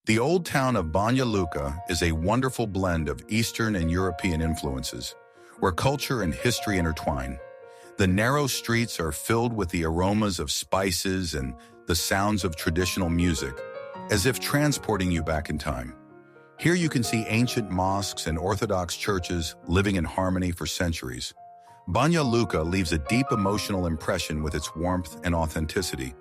The old town of Banja Luka is a wonderful blend of Eastern and European influences, where culture and history intertwine. The narrow streets are filled with the aromas of spices and the sounds of traditional music, as if transporting you back in time. Here you can see ancient mosques and Orthodox churches living in harmony for centuries. Banja Luka leaves a deep emotional impression with its warmth and authenticity.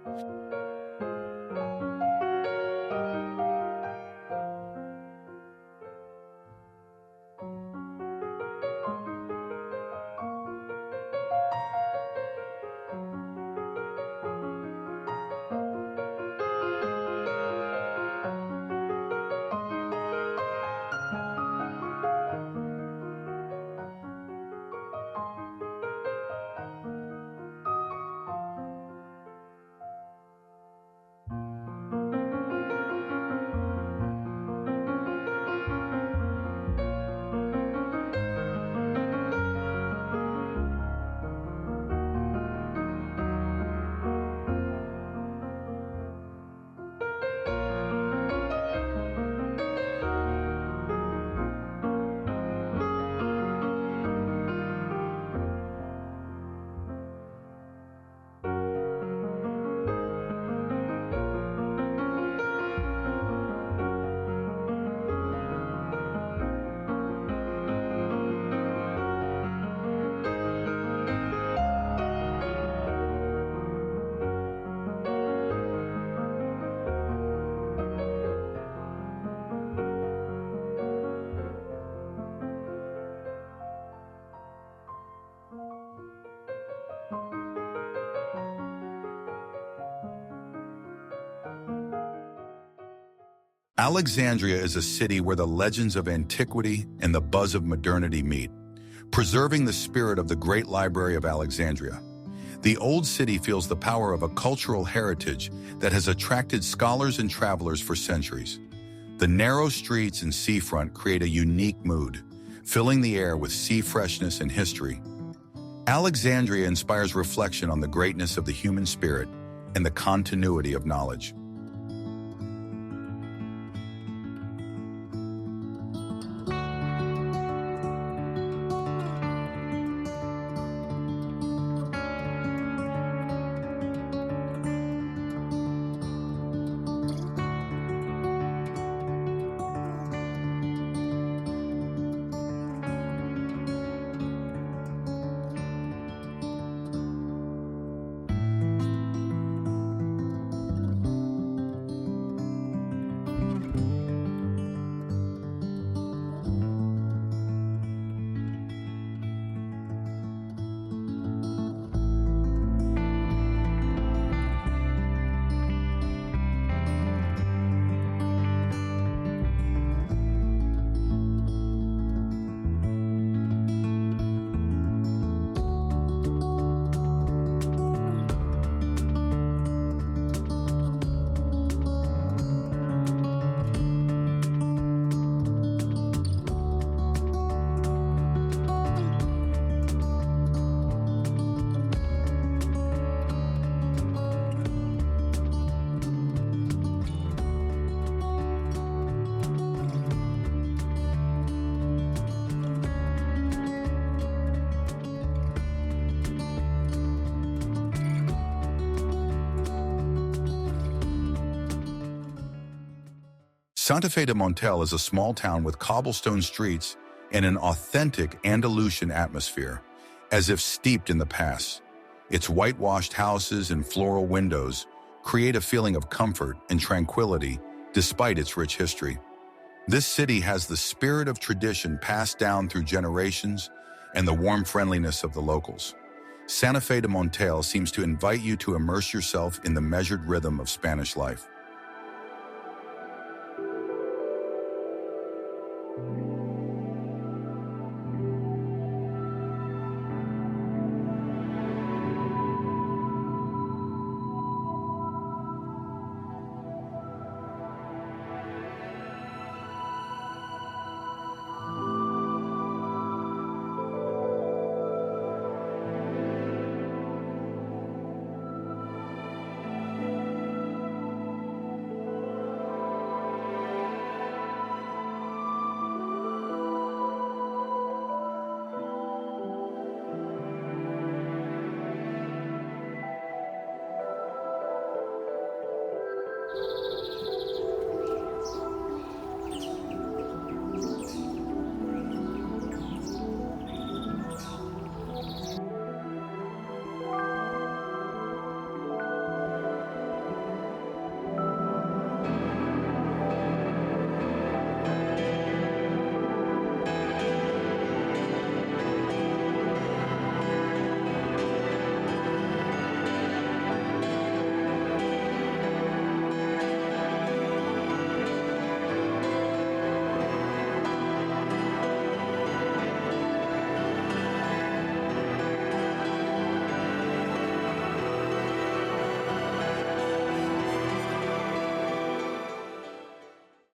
Alexandria is a city where the legends of antiquity and the buzz of modernity meet, preserving the spirit of the Great Library of Alexandria. The old city feels the power of a cultural heritage that has attracted scholars and travelers for centuries. The narrow streets and seafront create a unique mood, filling the air with sea freshness and history. Alexandria inspires reflection on the greatness of the human spirit and the continuity of knowledge. Santa Fe de Montel is a small town with cobblestone streets and an authentic Andalusian atmosphere, as if steeped in the past. Its whitewashed houses and floral windows create a feeling of comfort and tranquility despite its rich history. This city has the spirit of tradition passed down through generations and the warm friendliness of the locals. Santa Fe de Montel seems to invite you to immerse yourself in the measured rhythm of Spanish life.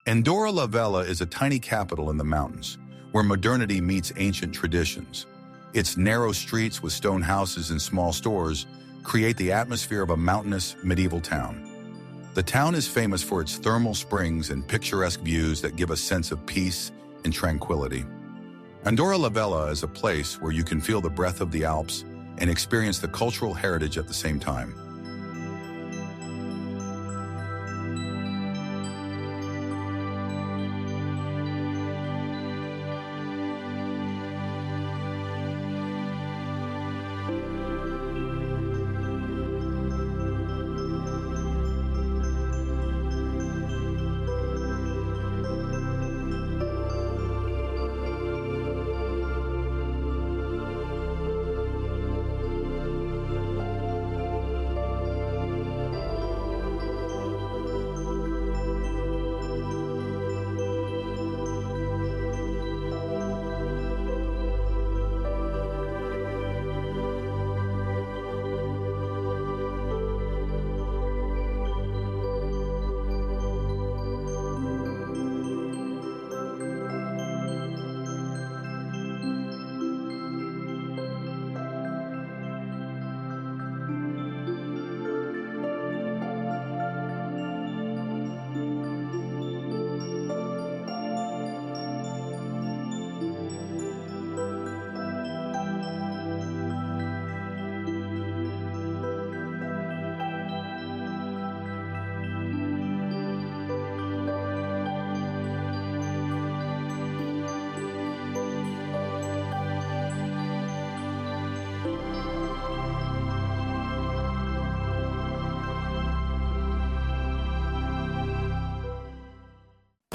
Andorra la Vella is a tiny capital in the mountains, where modernity meets ancient traditions. Its narrow streets with stone houses and small stores create the atmosphere of a mountainous medieval town. The town is famous for its thermal springs and picturesque views that give a sense of peace and tranquility. Andorra la Vella is a place where you can feel the breath of the Alps and experience the cultural heritage at the same time.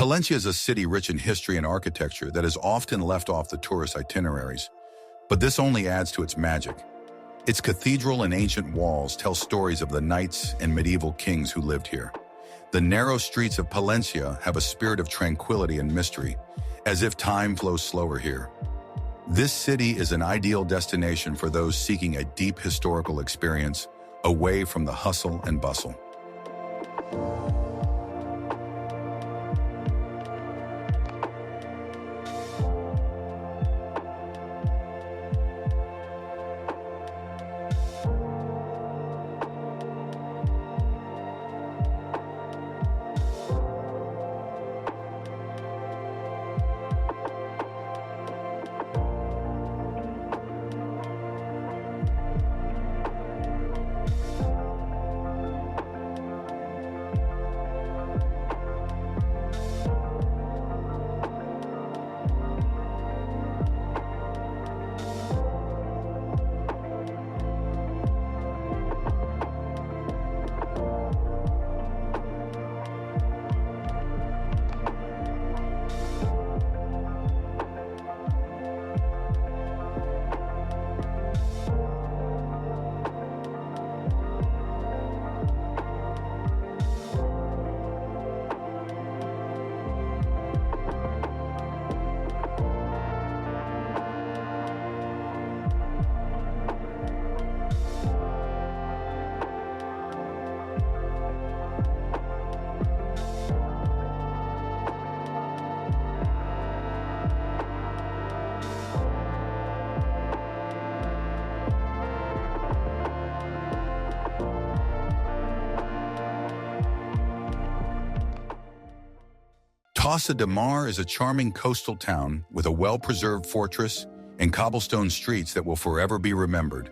Palencia is a city rich in history and architecture that is often left off the tourist itineraries, but this only adds to its magic. Its cathedral and ancient walls tell stories of the knights and medieval kings who lived here. The narrow streets of Palencia have a spirit of tranquility and mystery, as if time flows slower here. This city is an ideal destination for those seeking a deep historical experience away from the hustle and bustle. Tossa de Mar is a charming coastal town with a well-preserved fortress and cobblestone streets that will forever be remembered.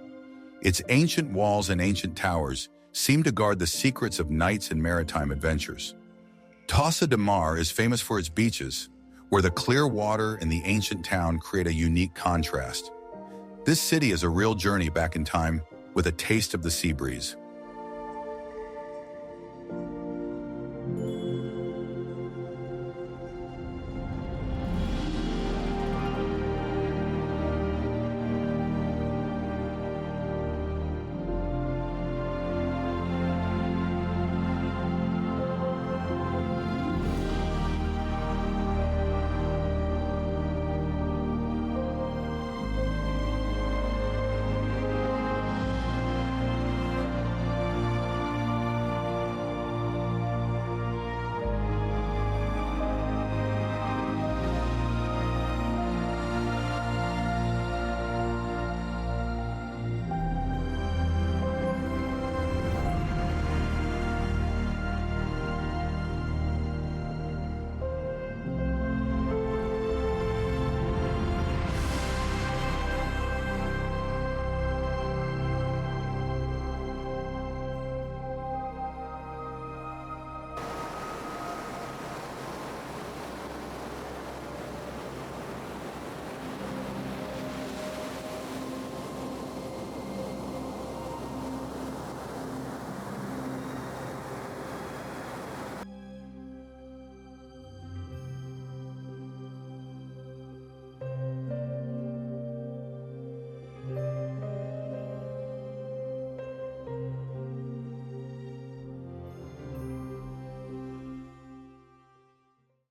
Its ancient walls and ancient towers seem to guard the secrets of knights and maritime adventures. Tossa de Mar is famous for its beaches, where the clear water and the ancient town create a unique contrast. This city is a real journey back in time with a taste of the sea breeze.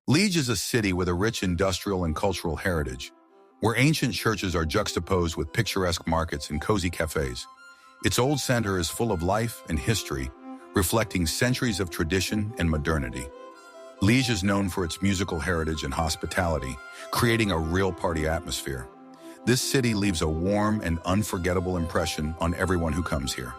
Liege is a city with a rich industrial and cultural heritage, where ancient churches are juxtaposed with picturesque markets and cozy cafes. Its old center is full of life and history, reflecting centuries of tradition and modernity. Liege is known for its musical heritage and hospitality, creating a real party atmosphere. This city leaves a warm and unforgettable impression on everyone who comes here.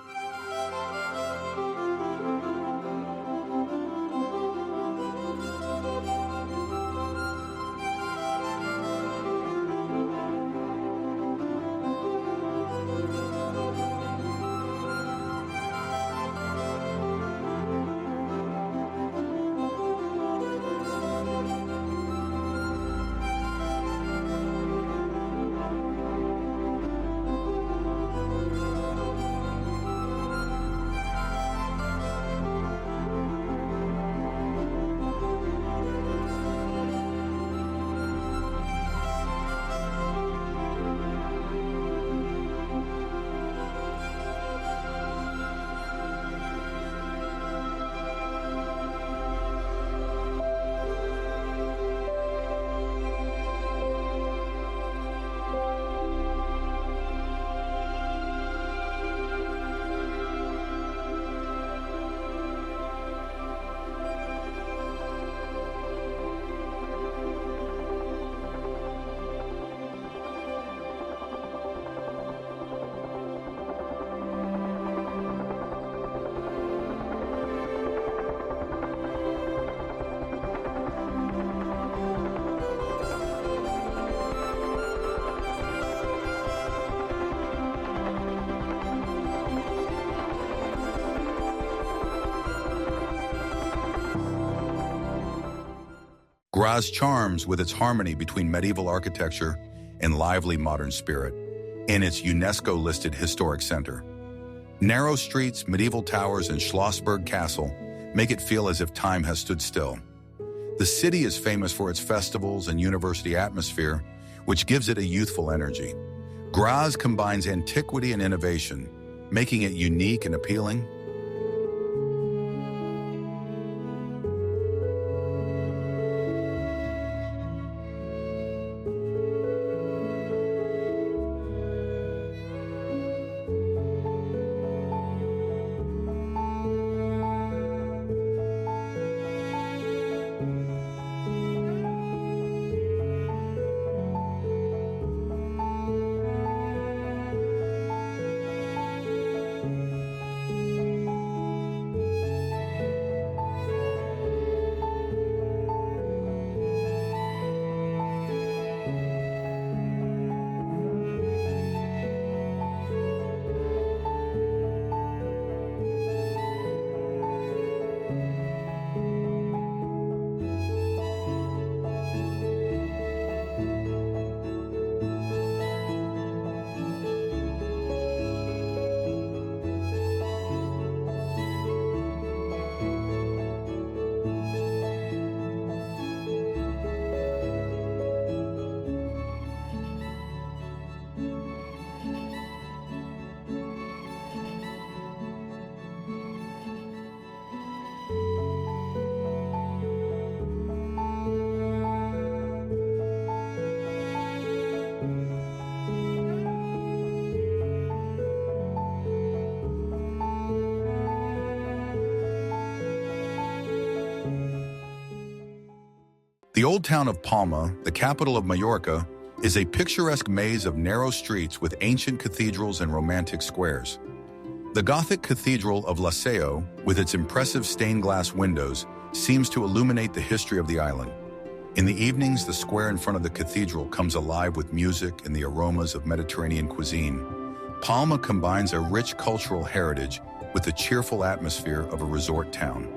Graz charms with its harmony between medieval architecture and lively modern spirit in its UNESCO-listed historic center. Narrow streets, medieval towers, and Schlossberg Castle make it feel as if time has stood still. The city is famous for its festivals and university atmosphere, which gives it a youthful energy. Graz combines antiquity and innovation, making it unique and appealing. The old town of Palma, the capital of Mallorca, is a picturesque maze of narrow streets with ancient cathedrals and romantic squares. The Gothic Cathedral of Laseo, with its impressive stained glass windows, seems to illuminate the history of the island. In the evenings, the square in front of the cathedral comes alive with music and the aromas of Mediterranean cuisine. Palma combines a rich cultural heritage with the cheerful atmosphere of a resort town.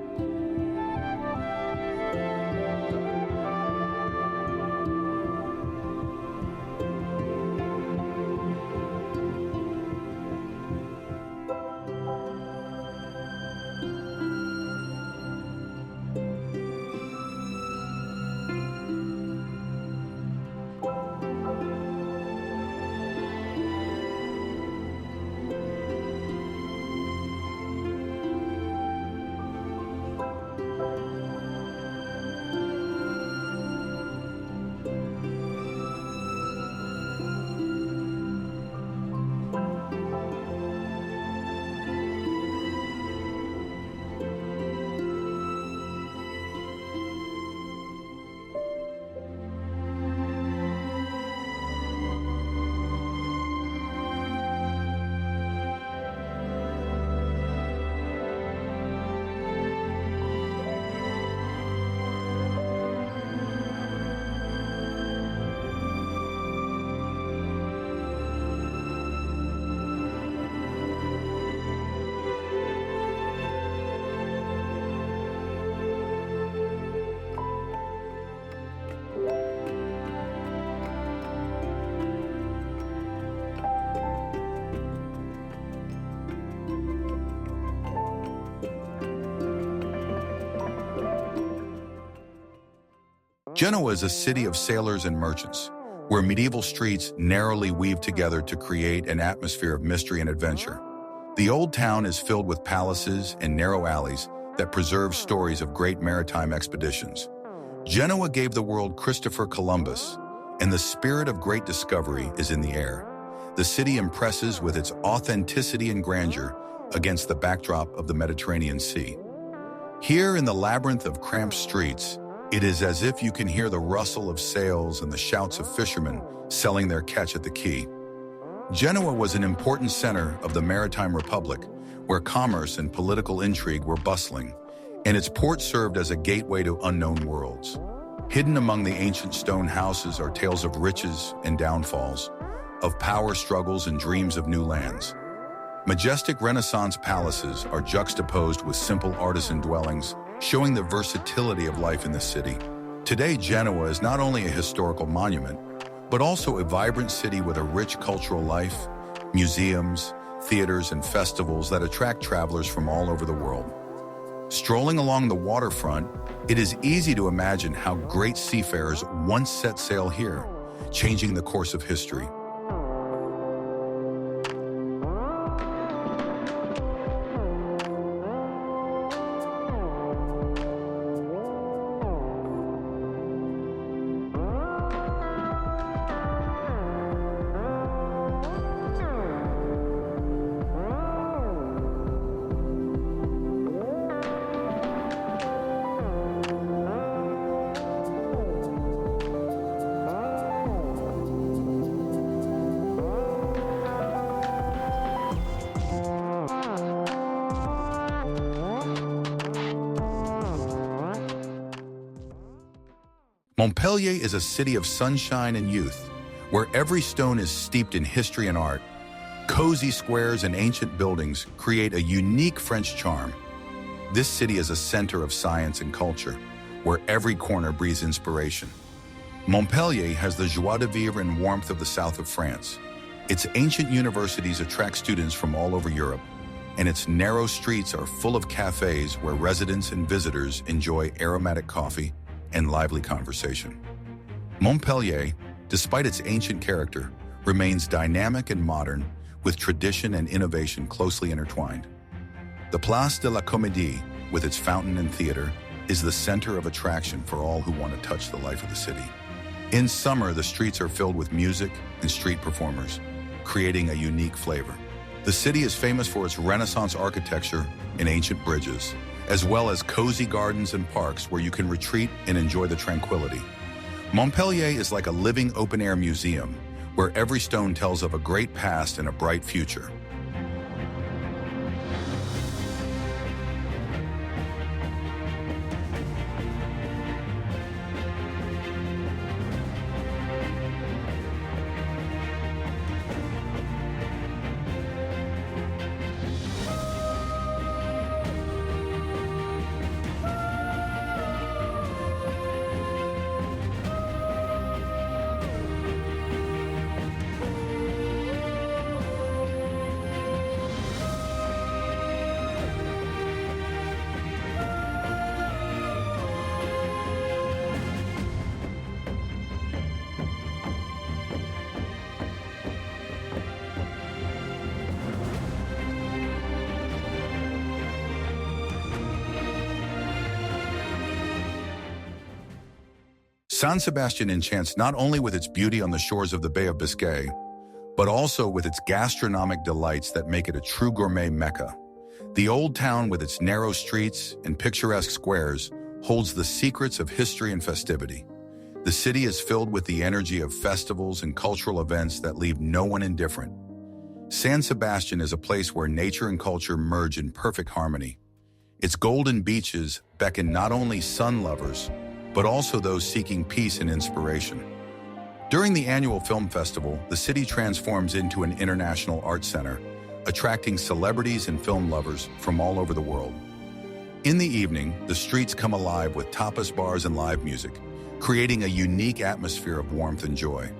Genoa is a city of sailors and merchants, where medieval streets narrowly weave together to create an atmosphere of mystery and adventure. The old town is filled with palaces and narrow alleys that preserve stories of great maritime expeditions. Genoa gave the world Christopher Columbus, and the spirit of great discovery is in the air. The city impresses with its authenticity and grandeur against the backdrop of the Mediterranean Sea. Here in the labyrinth of cramped streets, it is as if you can hear the rustle of sails and the shouts of fishermen selling their catch at the quay. Genoa was an important center of the Maritime Republic, where commerce and political intrigue were bustling, and its port served as a gateway to unknown worlds. Hidden among the ancient stone houses are tales of riches and downfalls, of power struggles and dreams of new lands. Majestic Renaissance palaces are juxtaposed with simple artisan dwellings, showing the versatility of life in the city. Today, Genoa is not only a historical monument, but also a vibrant city with a rich cultural life, museums, theaters, and festivals that attract travelers from all over the world. Strolling along the waterfront, it is easy to imagine how great seafarers once set sail here, changing the course of history. Montpellier is a city of sunshine and youth, where every stone is steeped in history and art. Cozy squares and ancient buildings create a unique French charm. This city is a center of science and culture, where every corner breathes inspiration. Montpellier has the joie de vivre and warmth of the south of France. Its ancient universities attract students from all over Europe, and its narrow streets are full of cafes where residents and visitors enjoy aromatic coffee and lively conversation. Montpellier, despite its ancient character, remains dynamic and modern, with tradition and innovation closely intertwined. The Place de la Comédie, with its fountain and theater, is the center of attraction for all who want to touch the life of the city. In summer, the streets are filled with music and street performers, creating a unique flavor. The city is famous for its Renaissance architecture and ancient bridges, as well as cozy gardens and parks where you can retreat and enjoy the tranquility. Montpellier is like a living open-air museum, where every stone tells of a great past and a bright future. San Sebastian enchants not only with its beauty on the shores of the Bay of Biscay, but also with its gastronomic delights that make it a true gourmet mecca. The old town, with its narrow streets and picturesque squares, holds the secrets of history and festivity. The city is filled with the energy of festivals and cultural events that leave no one indifferent. San Sebastian is a place where nature and culture merge in perfect harmony. Its golden beaches beckon not only sun lovers, but also those seeking peace and inspiration. During the annual film festival, the city transforms into an international arts center, attracting celebrities and film lovers from all over the world. In the evening, the streets come alive with tapas bars and live music, creating a unique atmosphere of warmth and joy.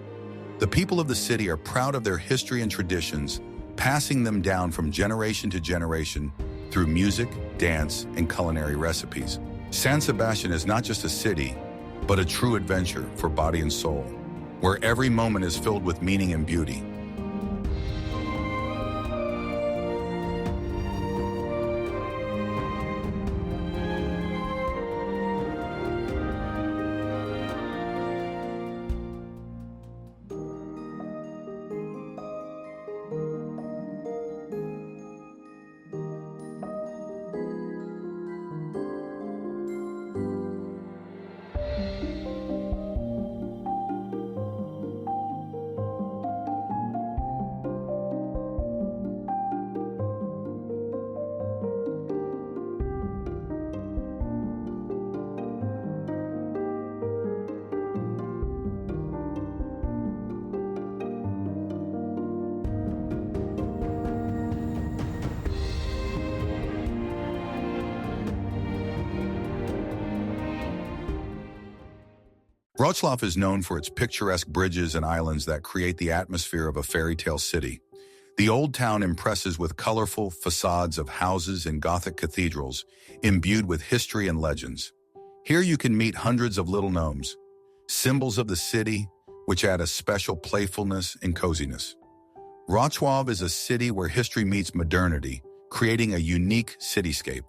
The people of the city are proud of their history and traditions, passing them down from generation to generation through music, dance, and culinary recipes. San Sebastian is not just a city, but a true adventure for body and soul, where every moment is filled with meaning and beauty. Wrocław is known for its picturesque bridges and islands that create the atmosphere of a fairy tale city. The old town impresses with colorful facades of houses and Gothic cathedrals, imbued with history and legends. Here you can meet hundreds of little gnomes, symbols of the city, which add a special playfulness and coziness. Wrocław is a city where history meets modernity, creating a unique cityscape.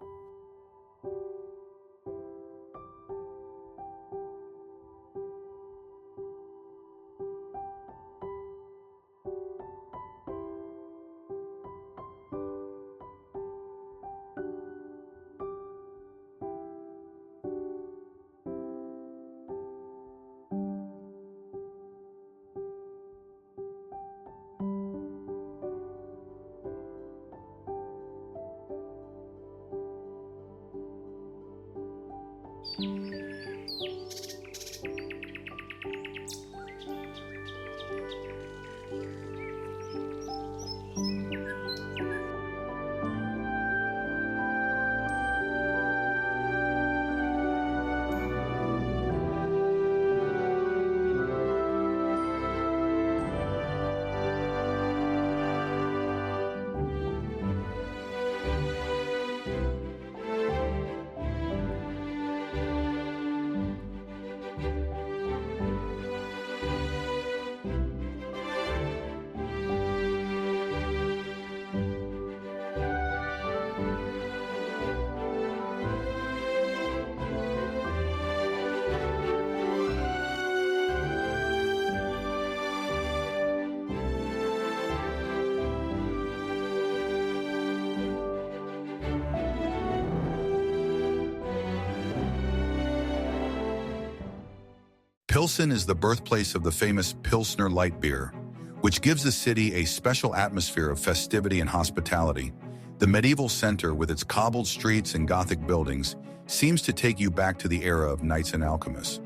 Pilsen is the birthplace of the famous Pilsner light beer, which gives the city a special atmosphere of festivity and hospitality. The medieval center, with its cobbled streets and Gothic buildings, seems to take you back to the era of knights and alchemists.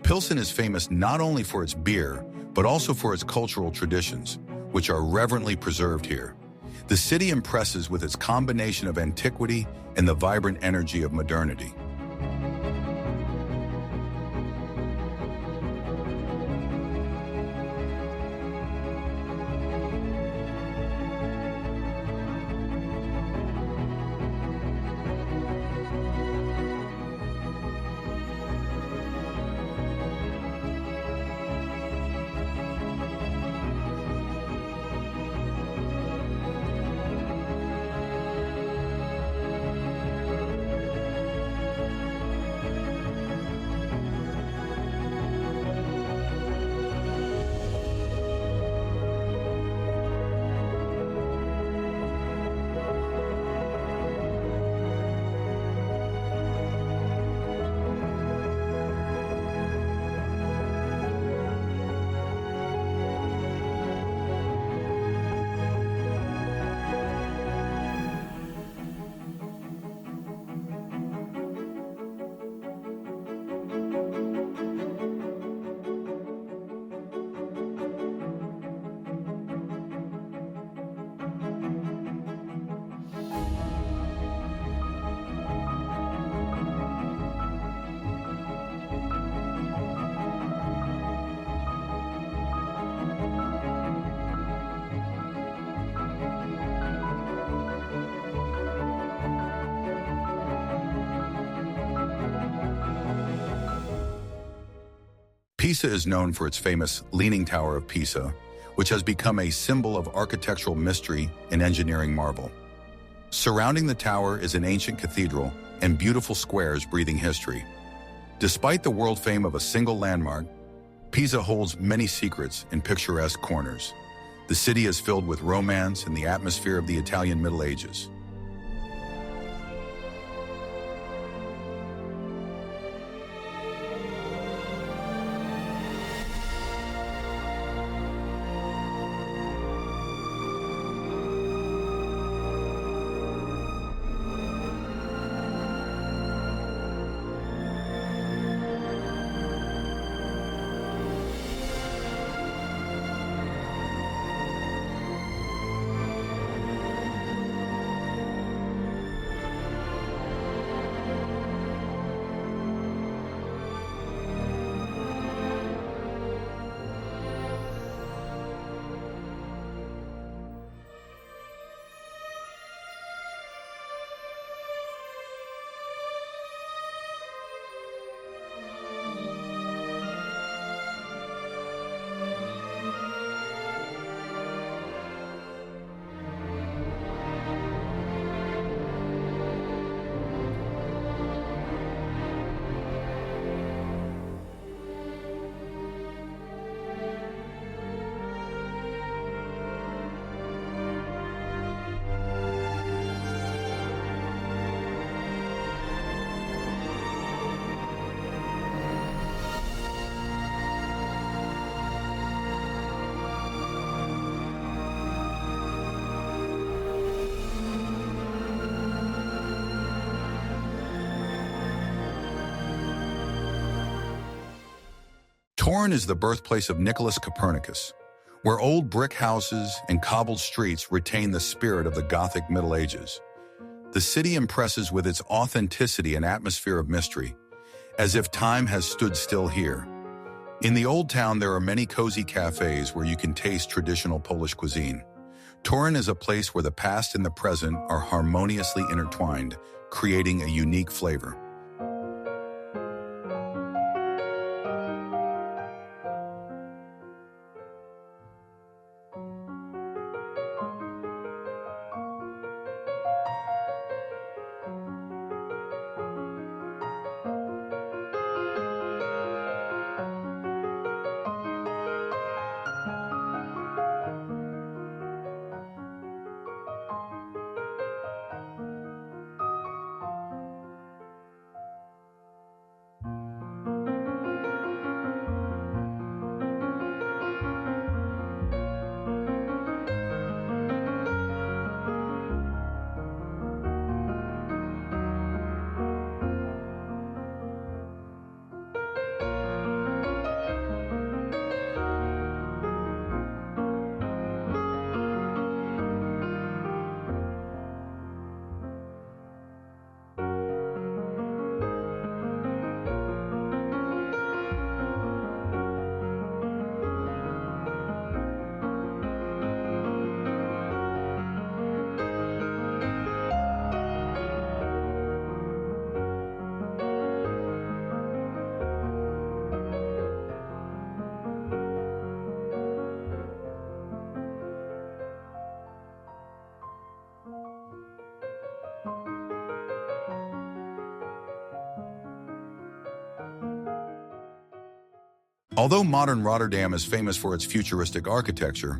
Pilsen is famous not only for its beer, but also for its cultural traditions, which are reverently preserved here. The city impresses with its combination of antiquity and the vibrant energy of modernity. Pisa is known for its famous Leaning Tower of Pisa, which has become a symbol of architectural mystery and engineering marvel. Surrounding the tower is an ancient cathedral and beautiful squares breathing history. Despite the world fame of a single landmark, Pisa holds many secrets in picturesque corners. The city is filled with romance and the atmosphere of the Italian Middle Ages. Turin is the birthplace of Nicholas Copernicus, where old brick houses and cobbled streets retain the spirit of the Gothic Middle Ages. The city impresses with its authenticity and atmosphere of mystery, as if time has stood still here. In the old town, there are many cozy cafes where you can taste traditional Polish cuisine. Turin is a place where the past and the present are harmoniously intertwined, creating a unique flavor. Although modern Rotterdam is famous for its futuristic architecture,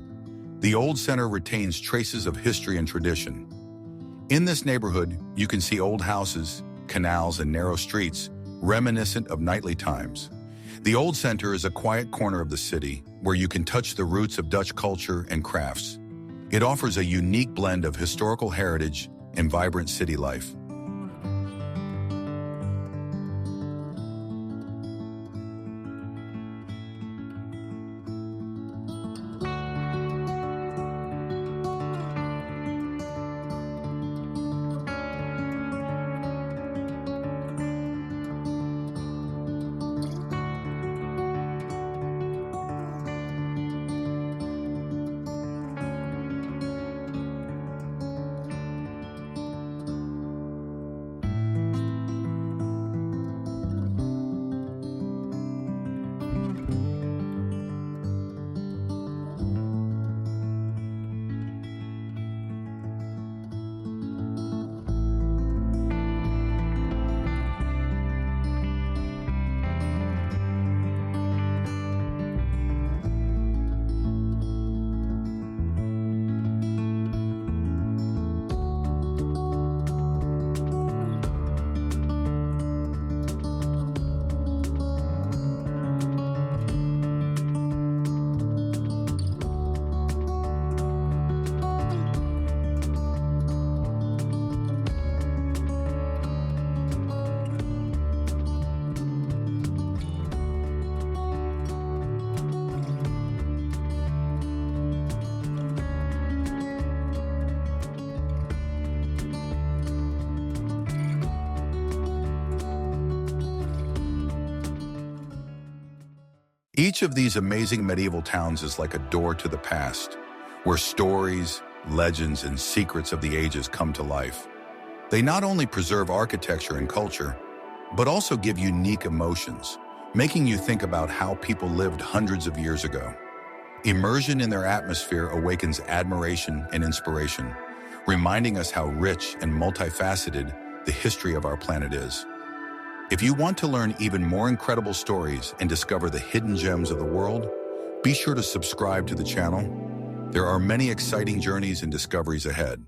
the old center retains traces of history and tradition. In this neighborhood, you can see old houses, canals, and narrow streets, reminiscent of knightly times. The old center is a quiet corner of the city where you can touch the roots of Dutch culture and crafts. It offers a unique blend of historical heritage and vibrant city life. Each of these amazing medieval towns is like a door to the past, where stories, legends, and secrets of the ages come to life. They not only preserve architecture and culture, but also give unique emotions, making you think about how people lived hundreds of years ago. Immersion in their atmosphere awakens admiration and inspiration, reminding us how rich and multifaceted the history of our planet is. If you want to learn even more incredible stories and discover the hidden gems of the world, be sure to subscribe to the channel. There are many exciting journeys and discoveries ahead.